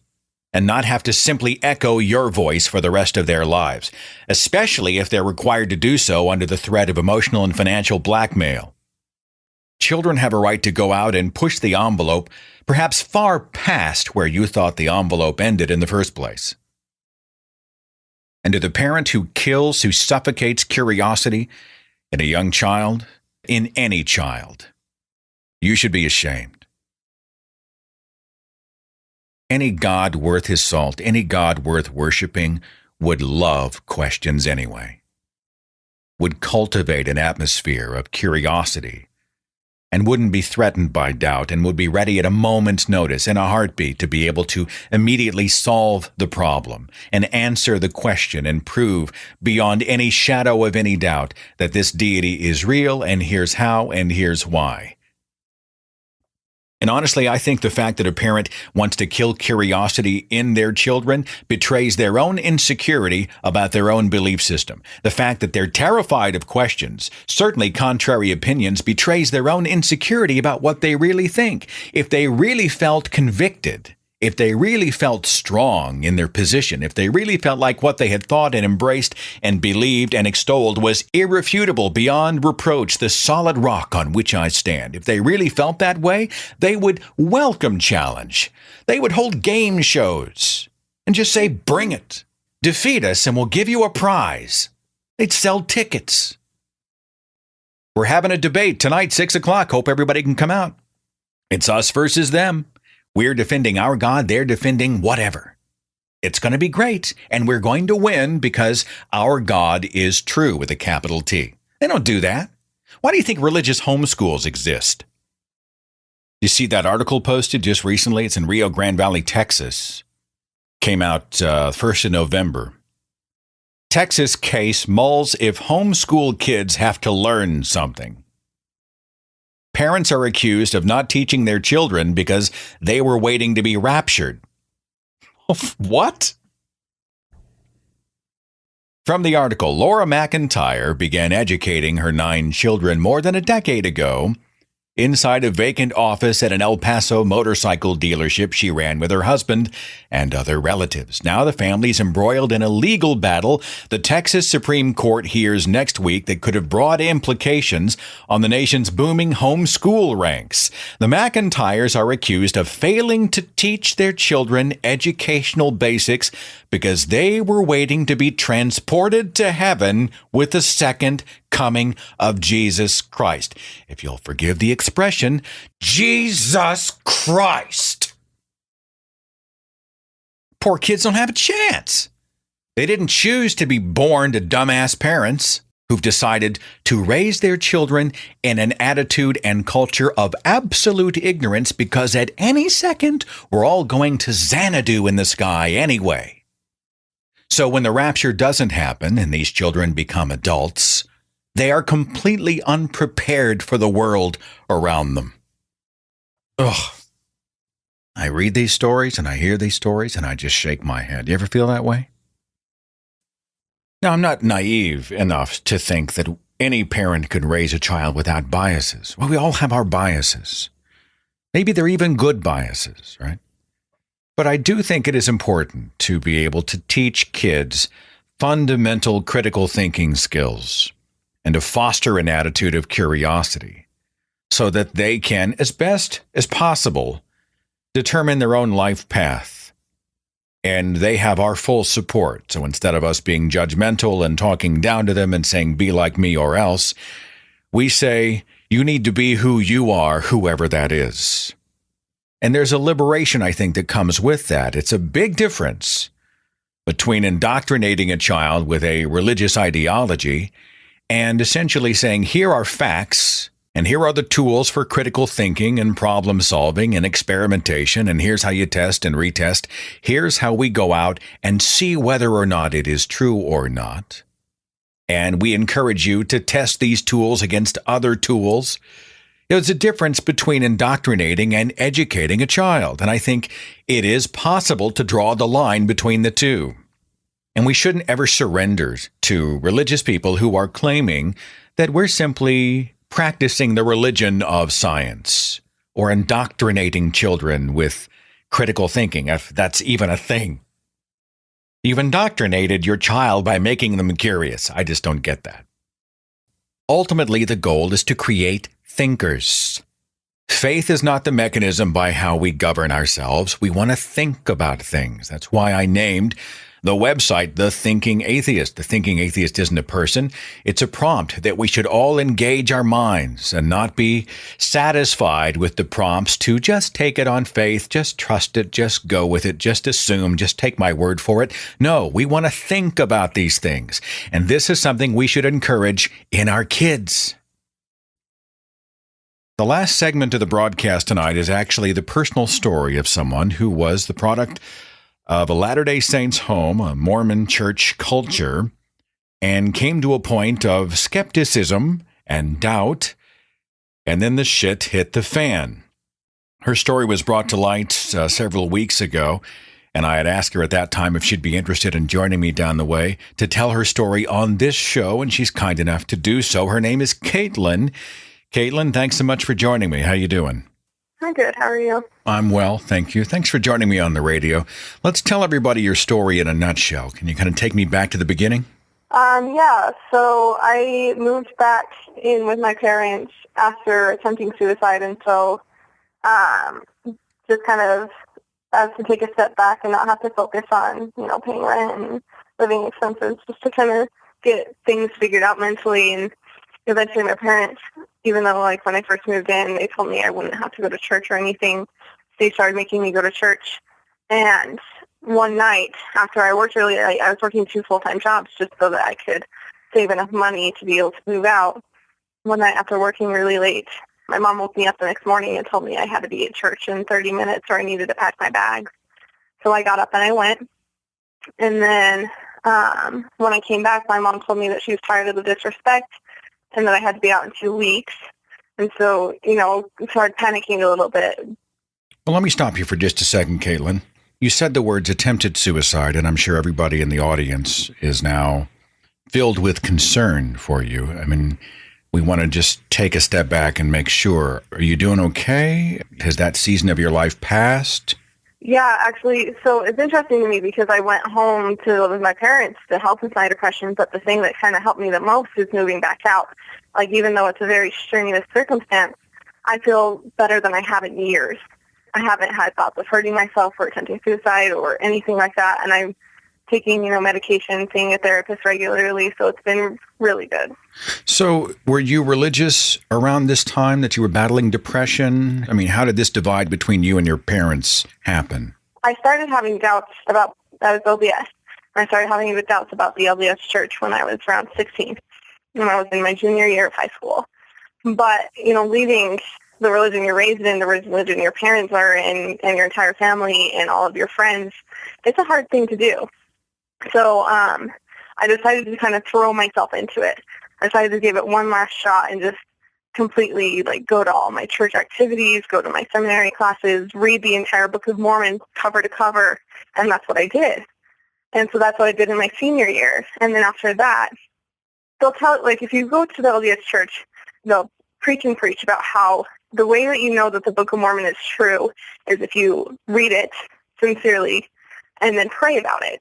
and not have to simply echo your voice for the rest of their lives, especially if they're required to do so under the threat of emotional and financial blackmail. Children have a right to go out and push the envelope, perhaps far past where you thought the envelope ended in the first place. And to the parent who kills, who suffocates curiosity in a young child, in any child, you should be ashamed. Any God worth his salt, any God worth worshiping would love questions anyway, would cultivate an atmosphere of curiosity, and wouldn't be threatened by doubt, and would be ready at a moment's notice, in a heartbeat, to be able to immediately solve the problem and answer the question and prove beyond any shadow of any doubt that this deity is real, and here's how, and here's why. And honestly, I think the fact that a parent wants to kill curiosity in their children betrays their own insecurity about their own belief system. The fact that they're terrified of questions, certainly contrary opinions, betrays their own insecurity about what they really think. If they really felt convicted, if they really felt strong in their position, if they really felt like what they had thought and embraced and believed and extolled was irrefutable beyond reproach, the solid rock on which I stand, if they really felt that way, they would welcome challenge. They would hold game shows and just say, bring it. Defeat us and we'll give you a prize. They'd sell tickets. We're having a debate tonight, 6 o'clock. Hope everybody can come out. It's us versus them. We're defending our God, they're defending whatever. It's going to be great, and we're going to win because our God is true with a capital T. They don't do that. Why do you think religious homeschools exist? You see that article posted just recently? It's in Rio Grande Valley, Texas. came out first in November. Texas case mulls if homeschool kids have to learn something. Parents are accused of not teaching their children because they were waiting to be raptured. What? From the article, Laura McIntyre began educating her 9 children more than a decade ago inside a vacant office at an El Paso motorcycle dealership she ran with her husband and other relatives. Now the family's embroiled in a legal battle the Texas Supreme Court hears next week that could have broad implications on the nation's booming homeschool ranks. The McIntyres are accused of failing to teach their children educational basics because they were waiting to be transported to heaven with the second coming of Jesus Christ. If you'll forgive the expression, Jesus Christ. Poor kids don't have a chance. They didn't choose to be born to dumbass parents who've decided to raise their children in an attitude and culture of absolute ignorance because at any second we're all going to Xanadu in the sky anyway. So when the rapture doesn't happen and these children become adults, they are completely unprepared for the world around them. Ugh. I read these stories and I hear these stories and I just shake my head. You ever feel that way? Now, I'm not naive enough to think that any parent could raise a child without biases. Well, we all have our biases. Maybe they're even good biases, right? But I do think it is important to be able to teach kids fundamental critical thinking skills and to foster an attitude of curiosity so that they can, as best as possible, determine their own life path. And they have our full support. So instead of us being judgmental and talking down to them and saying, be like me or else, we say, you need to be who you are, whoever that is. And there's a liberation, I think, that comes with that. It's a big difference between indoctrinating a child with a religious ideology and essentially saying, here are facts, and here are the tools for critical thinking and problem solving and experimentation, and here's how you test and retest. Here's how we go out and see whether or not it is true or not. And we encourage you to test these tools against other tools. There's a difference between indoctrinating and educating a child, and I think it is possible to draw the line between the two. And we shouldn't ever surrender to religious people who are claiming that we're simply practicing the religion of science or indoctrinating children with critical thinking, if that's even a thing. You've indoctrinated your child by making them curious. I just don't get that. Ultimately, the goal is to create thinkers. Faith is not the mechanism by how we govern ourselves. We want to think about things. That's why I named the website The Thinking Atheist. The Thinking Atheist isn't a person. It's a prompt that we should all engage our minds and not be satisfied with the prompts to just take it on faith, just trust it, just go with it, just assume, just take my word for it. No, we want to think about these things. And this is something we should encourage in our kids. The last segment of the broadcast tonight is actually the personal story of someone who was the product of a Latter-day Saints home, a Mormon church culture, and came to a point of skepticism and doubt, and then the shit hit the fan. Her story was brought to light several weeks ago, and I had asked her at that time if she'd be interested in joining me down the way to tell her story on this show, and she's kind enough to do so. Her name is Kaitlyn. Kaitlyn, thanks so much for joining me. How you doing? I'm good. How are you? I'm well, thank you. Thanks for joining me on the radio. Let's tell everybody your story in a nutshell. Can you kind of take me back to the beginning? Yeah. So I moved back in with my parents after attempting suicide, and so just kind of to take a step back and not have to focus on, paying rent and living expenses, just to kind of get things figured out mentally. And eventually my parents, even though when I first moved in, they told me I wouldn't have to go to church or anything, they started making me go to church. And one night after I worked really late, I was working 2 full-time jobs just so that I could save enough money to be able to move out. One night after working really late, my mom woke me up the next morning and told me I had to be at church in 30 minutes or I needed to pack my bags. So I got up and I went. And then when I came back, my mom told me that she was tired of the disrespect and that I had to be out in 2 weeks. And so, started panicking a little bit. Well, let me stop you for just a second, Kaitlyn. You said the words attempted suicide, and I'm sure everybody in the audience is now filled with concern for you. I mean, we want to just take a step back and make sure. Are you doing okay? Has that season of your life passed? Yeah, actually, so it's interesting to me because I went home to live with my parents to help with my depression, but the thing that kind of helped me the most is moving back out. Like, even though it's a very strenuous circumstance, I feel better than I have in years. I haven't had thoughts of hurting myself or attempting suicide or anything like that, and I'm taking, medication, seeing a therapist regularly, so it's been really good. So were you religious around this time that you were battling depression? I mean, how did this divide between you and your parents happen? I started having doubts about, I was LDS. I started having the doubts about the LDS church when I was around 16, when I was in my junior year of high school. But, leaving the religion you're raised in, the religion your parents are in, and your entire family and all of your friends, it's a hard thing to do. So I decided to kind of throw myself into it. I decided to give it one last shot and just completely go to all my church activities, go to my seminary classes, read the entire Book of Mormon cover to cover, and that's what I did. And so that's what I did in my senior year. And then after that, they'll tell, if you go to the LDS church, they'll preach about how the way that you know that the Book of Mormon is true is if you read it sincerely and then pray about it.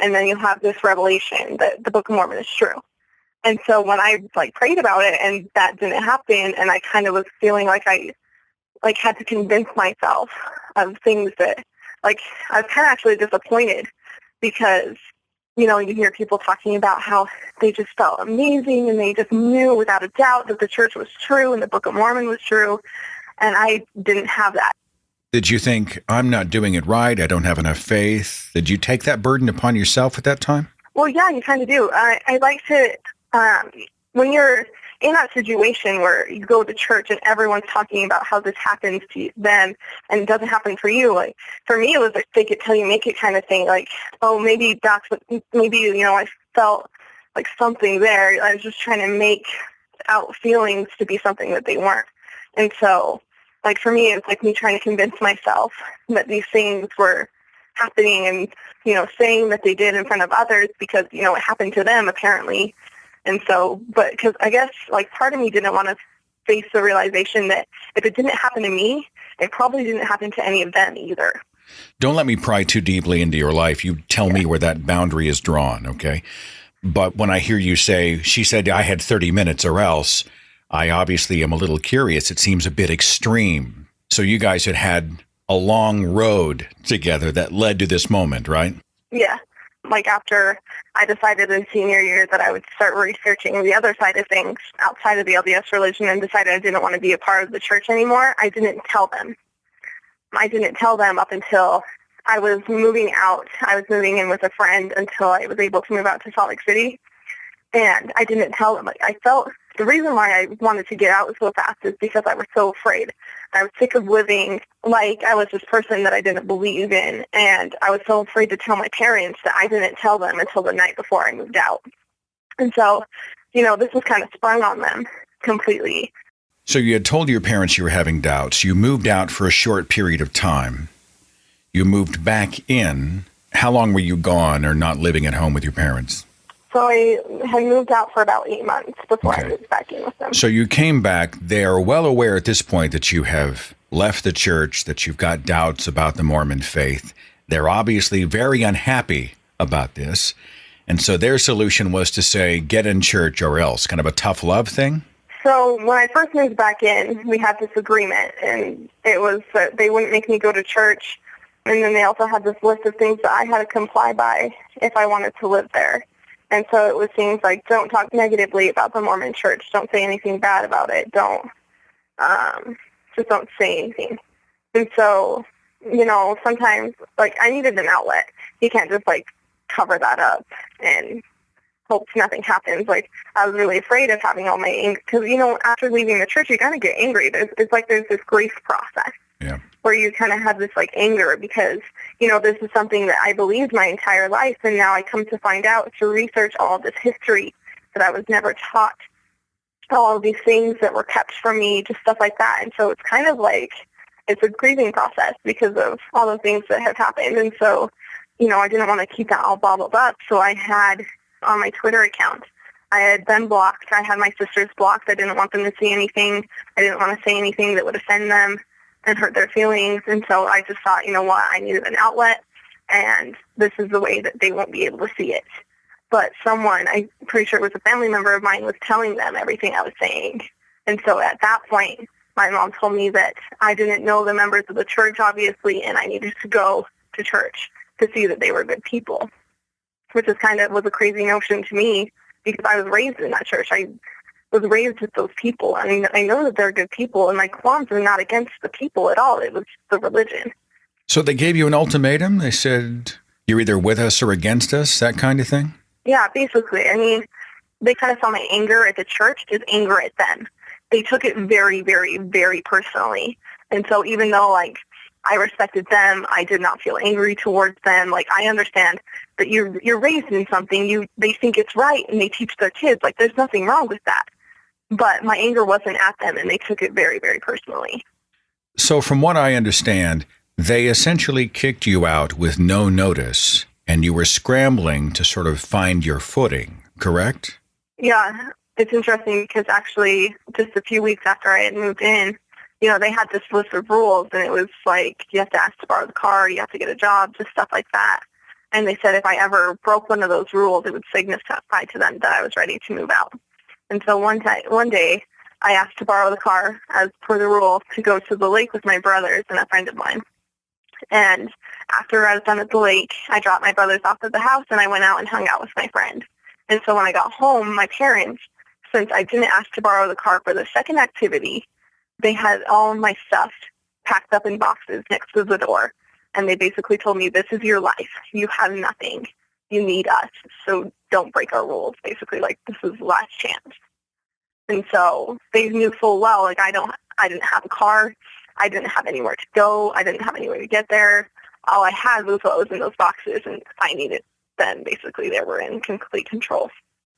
And then you'll have this revelation that the Book of Mormon is true. And so when I prayed about it and that didn't happen, and I kind of was feeling like I had to convince myself of things that I was kind of actually disappointed because, you hear people talking about how they just felt amazing and they just knew without a doubt that the church was true and the Book of Mormon was true. And I didn't have that. Did you think, I'm not doing it right, I don't have enough faith? Did you take that burden upon yourself at that time? Well, yeah, you kind of do. I like to, when you're in that situation where you go to church and everyone's talking about how this happens to them and it doesn't happen for you, for me it was a fake it till you make it kind of thing. Maybe that's what, I felt something there. I was just trying to make out feelings to be something that they weren't. And so, for me, it's me trying to convince myself that these things were happening and, saying that they did in front of others because, it happened to them apparently. And so, but because I guess part of me didn't want to face the realization that if it didn't happen to me, it probably didn't happen to any of them either. Don't let me pry too deeply into your life. You tell me where that boundary is drawn, okay? But when I hear you say, she said I had 30 minutes or else, I obviously am a little curious. It seems a bit extreme. So you guys had a long road together that led to this moment, right? Yeah. After I decided in senior year that I would start researching the other side of things outside of the LDS religion and decided I didn't want to be a part of the church anymore, I didn't tell them. I didn't tell them up until I was moving out. I was moving in with a friend until I was able to move out to Salt Lake City. And I didn't tell them. I felt the reason why I wanted to get out so fast is because I was so afraid. I was sick of living like I was this person that I didn't believe in. And I was so afraid to tell my parents that I didn't tell them until the night before I moved out. And so, this was kind of sprung on them completely. So you had told your parents you were having doubts. You moved out for a short period of time. You moved back in. How long were you gone or not living at home with your parents? So I had moved out for about 8 months before I moved back in with them. So you came back. They are well aware at this point that you have left the church, that you've got doubts about the Mormon faith. They're obviously very unhappy about this. And so their solution was to say, get in church or else, kind of a tough love thing? So when I first moved back in, we had this agreement, and it was that they wouldn't make me go to church. And then they also had this list of things that I had to comply by if I wanted to live there. And so it was things like, don't talk negatively about the Mormon church. Don't say anything bad about it. Just don't say anything. And so, sometimes, I needed an outlet. You can't just, cover that up and hope nothing happens. I was really afraid of having all my anger. Because, after leaving the church, you kind of get angry. It's like there's this grief process. Yeah. Where you kind of have this like anger because, you know, this is something that I believed my entire life, and now I come to find out through research all of this history that I was never taught, all of these things that were kept from me, just stuff like that. And so it's kind of like, it's a grieving process because of all the things that have happened. And so, you know, I didn't want to keep that all bottled up. So I had on my Twitter account, I had them blocked. I had my sisters blocked. I didn't want them to see anything. I didn't want to say anything that would offend them and hurt their feelings. And so I just thought, you know what, I needed an outlet, and this is the way that they won't be able to see it. But someone, I'm pretty sure it was a family member of mine, was telling them everything I was saying. And so at that point, my mom told me that I didn't know the members of the church, obviously, and I needed to go to church to see that they were good people, which is kind of was a crazy notion to me because I was raised in that church. I was raised with those people. I mean, I know that they're good people, and my qualms are not against the people at all. It was the religion. So they gave you an ultimatum? They said, you're either with us or against us, that kind of thing? Yeah, basically. I mean, they kind of saw my anger at the church as anger at them. They took it very, very, very personally. And so even though, like, I respected them, I did not feel angry towards them. Like, I understand that you're raised in something, they think it's right, and they teach their kids. Like, there's nothing wrong with that. But my anger wasn't at them, and they took it very, very personally. So from what I understand, they essentially kicked you out with no notice, and you were scrambling to sort of find your footing, correct? Yeah, it's interesting because actually just a few weeks after I had moved in, you know, they had this list of rules, and it was like you have to ask to borrow the car, you have to get a job, just stuff like that. And they said if I ever broke one of those rules, it would signify to them that I was ready to move out. And so one day, I asked to borrow the car, as per the rule, to go to the lake with my brothers and a friend of mine. And after I was done at the lake, I dropped my brothers off at the house, and I went out and hung out with my friend. And so when I got home, my parents, since I didn't ask to borrow the car for the second activity, they had all of my stuff packed up in boxes next to the door. And they basically told me, this is your life. You have nothing. You need us. So don't break our rules. Basically, like, this is the last chance. And so they knew full well, like, I didn't have a car. I didn't have anywhere to go. I didn't have anywhere to get there. All I had was what was in those boxes, and I needed them. Basically, they were in complete control.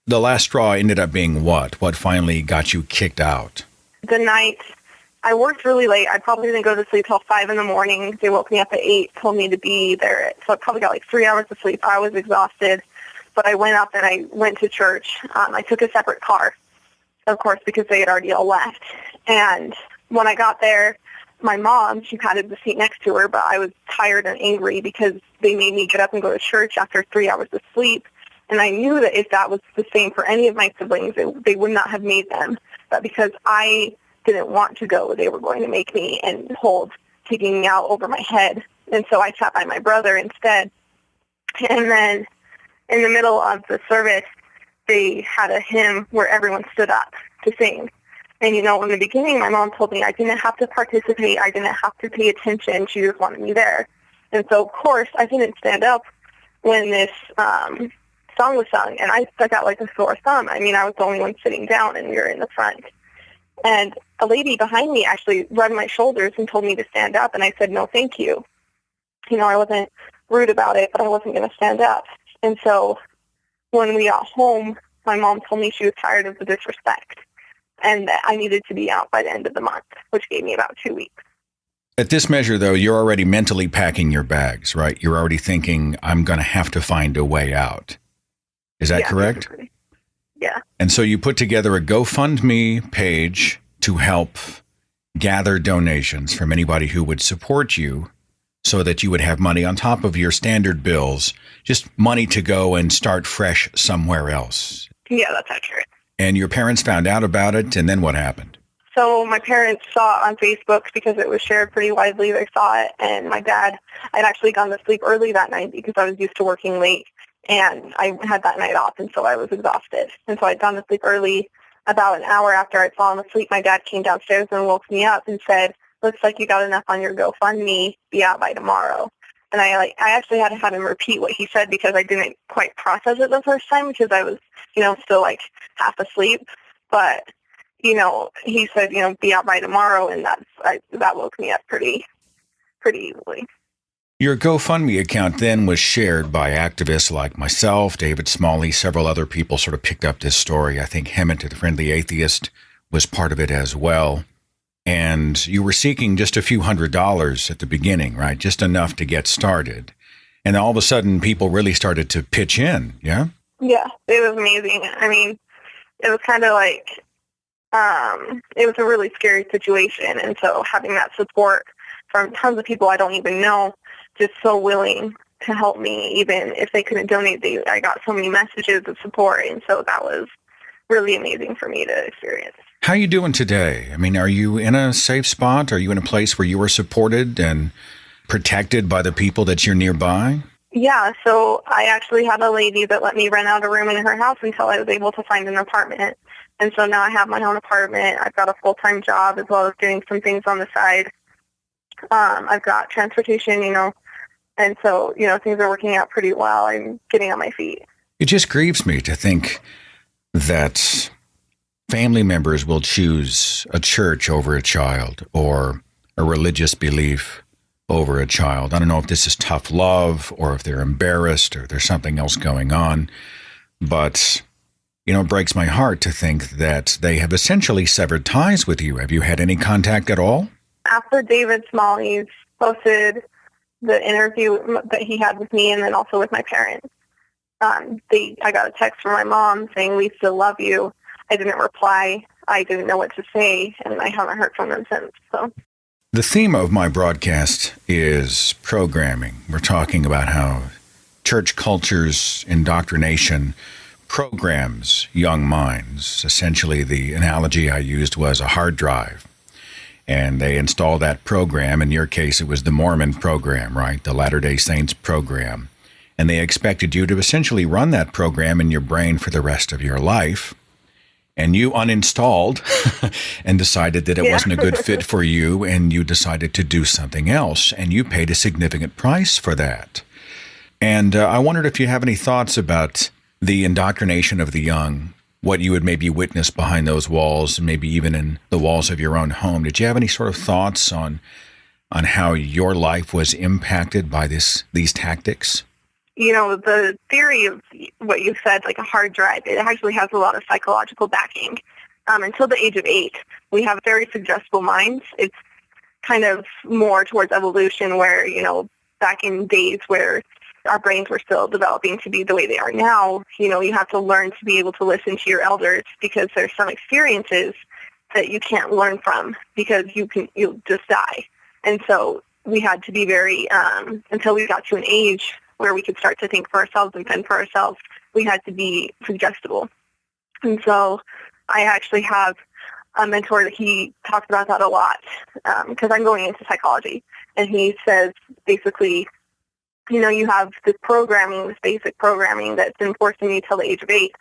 The last straw ended up being what? What finally got you kicked out? The night, I worked really late. I probably didn't go to sleep till 5 in the morning. They woke me up at 8, told me to be there. So I probably got like 3 hours of sleep. I was exhausted. But I went up and I went to church. I took a separate car, of course, because they had already all left. And when I got there, my mom, she patted the seat next to her, but I was tired and angry because they made me get up and go to church after 3 hours of sleep. And I knew that if that was the same for any of my siblings, they would not have made them. But because I didn't want to go, they were going to make me and taking me out over my head. And so I sat by my brother instead. And then in the middle of the service, they had a hymn where everyone stood up to sing. And, you know, in the beginning, my mom told me I didn't have to participate. I didn't have to pay attention. She just wanted me there. And so, of course, I didn't stand up when this song was sung. And I stuck out like a sore thumb. I mean, I was the only one sitting down, and we were in the front. And a lady behind me actually rubbed my shoulders and told me to stand up. And I said, no, thank you. You know, I wasn't rude about it, but I wasn't going to stand up. And so when we got home, my mom told me she was tired of the disrespect and that I needed to be out by the end of the month, which gave me about 2 weeks. At this measure, though, you're already mentally packing your bags, right? You're already thinking, I'm going to have to find a way out. Is that correct? Basically. Yeah. And so you put together a GoFundMe page to help gather donations from anybody who would support you so that you would have money on top of your standard bills, just money to go and start fresh somewhere else. Yeah, that's accurate. And your parents found out about it, and then what happened? So my parents saw it on Facebook because it was shared pretty widely. They saw it, and my dad, I'd actually gone to sleep early that night because I was used to working late, and I had that night off, and so I was exhausted. And so I'd gone to sleep early. About an hour after I'd fallen asleep, my dad came downstairs and woke me up and said, looks like you got enough on your GoFundMe, be out by tomorrow. And I actually had to have him repeat what he said because I didn't quite process it the first time because I was, still like half asleep. But he said, be out by tomorrow, and that woke me up pretty easily. Your GoFundMe account then was shared by activists like myself, David Smalley, several other people sort of picked up this story. I think Hemant, the Friendly Atheist, was part of it as well. And you were seeking just a few $100s at the beginning, right? Just enough to get started. And all of a sudden, people really started to pitch in, yeah? Yeah, it was amazing. I mean, it was kind of like, it was a really scary situation. And so having that support from tons of people I don't even know, just so willing to help me, even if they couldn't donate, I got so many messages of support. And so that was really amazing for me to experience. How are you doing today? I mean, are you in a safe spot? Are you in a place where you are supported and protected by the people that you're nearby? Yeah, so I actually had a lady that let me rent out a room in her house until I was able to find an apartment. And so now I have my own apartment. I've got a full-time job as well as doing some things on the side. I've got transportation, and so, things are working out pretty well. I'm getting on my feet. It just grieves me to think that family members will choose a church over a child or a religious belief over a child. I don't know if this is tough love or if they're embarrassed or there's something else going on, but it breaks my heart to think that they have essentially severed ties with you. Have you had any contact at all? After David Smalley's posted the interview that he had with me and then also with my parents, I got a text from my mom saying, "We still love you." I didn't reply. I didn't know what to say, and I haven't heard from them since. So, the theme of my broadcast is programming. We're talking about how church culture's indoctrination programs young minds. Essentially, the analogy I used was a hard drive. And they install that program. In your case, it was the Mormon program, right? The Latter-day Saints program. And they expected you to essentially run that program in your brain for the rest of your life. And you uninstalled and decided that it wasn't a good fit for you, and you decided to do something else. And you paid a significant price for that. And I wondered if you have any thoughts about the indoctrination of the young, what you would maybe witness behind those walls, maybe even in the walls of your own home. Did you have any sort of thoughts on how your life was impacted by these tactics? The theory of what you said, like a hard drive, it actually has a lot of psychological backing. Until the age of 8, we have very suggestible minds. It's kind of more towards evolution where, back in days where our brains were still developing to be the way they are now, you have to learn to be able to listen to your elders because there's some experiences that you can't learn from because you'll just die. And so we had to be very, until we got to an age where we could start to think for ourselves and fend for ourselves, we had to be suggestible. And so I actually have a mentor that he talks about that a lot because I'm going into psychology. And he says basically, you have this programming, this basic programming that's been forcing you till the age of 8.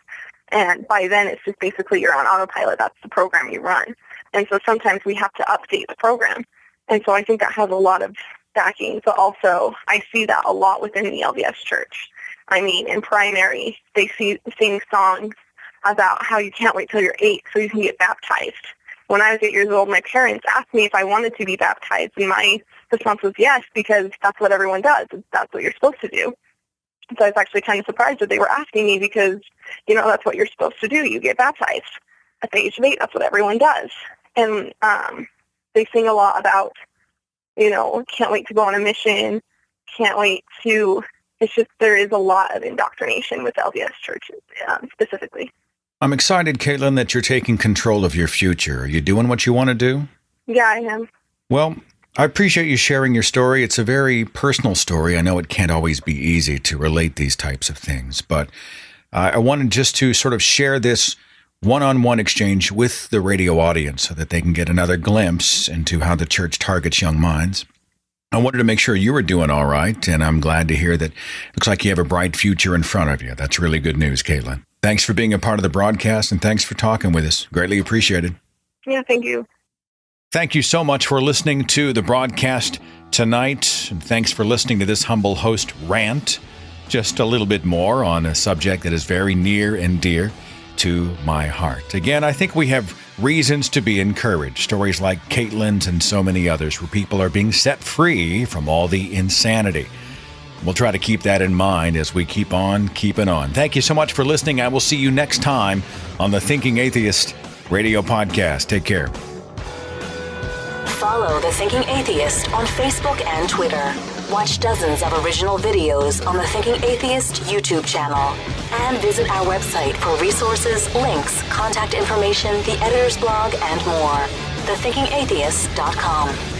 And by then, it's just basically you're on autopilot. That's the program you run. And so sometimes we have to update the program. And so I think that has a lot of backing. But also, I see that a lot within the LDS church. I mean, in primary, they sing songs about how you can't wait till you're 8 so you can get baptized. When I was 8 years old, my parents asked me if I wanted to be baptized, and my response was yes, because that's what everyone does. That's what you're supposed to do. So I was actually kind of surprised that they were asking me because, that's what you're supposed to do. You get baptized at the age of 8. That's what everyone does. And they sing a lot about, can't wait to go on a mission, can't wait to, it's just there is a lot of indoctrination with LDS churches specifically. I'm excited, Kaitlyn, that you're taking control of your future. Are you doing what you want to do? Yeah, I am. Well, I appreciate you sharing your story. It's a very personal story. I know it can't always be easy to relate these types of things, but I wanted just to sort of share this one-on-one exchange with the radio audience so that they can get another glimpse into how the church targets young minds. I wanted to make sure you were doing all right, and I'm glad to hear that it looks like you have a bright future in front of you. That's really good news, Kaitlyn. Thanks for being a part of the broadcast, and thanks for talking with us. Greatly appreciated. Yeah, thank you. Thank you so much for listening to the broadcast tonight, and thanks for listening to this humble host rant just a little bit more on a subject that is very near and dear to my heart. Again, I think we have reasons to be encouraged. Stories like Kaitlyn's and so many others where people are being set free from all the insanity. We'll try to keep that in mind as we keep on keeping on. Thank you so much for listening. I will see you next time on the Thinking Atheist Radio Podcast. Take care. Follow The Thinking Atheist on Facebook and Twitter. Watch dozens of original videos on the Thinking Atheist YouTube channel. And visit our website for resources, links, contact information, the editor's blog, and more. thethinkingatheist.com.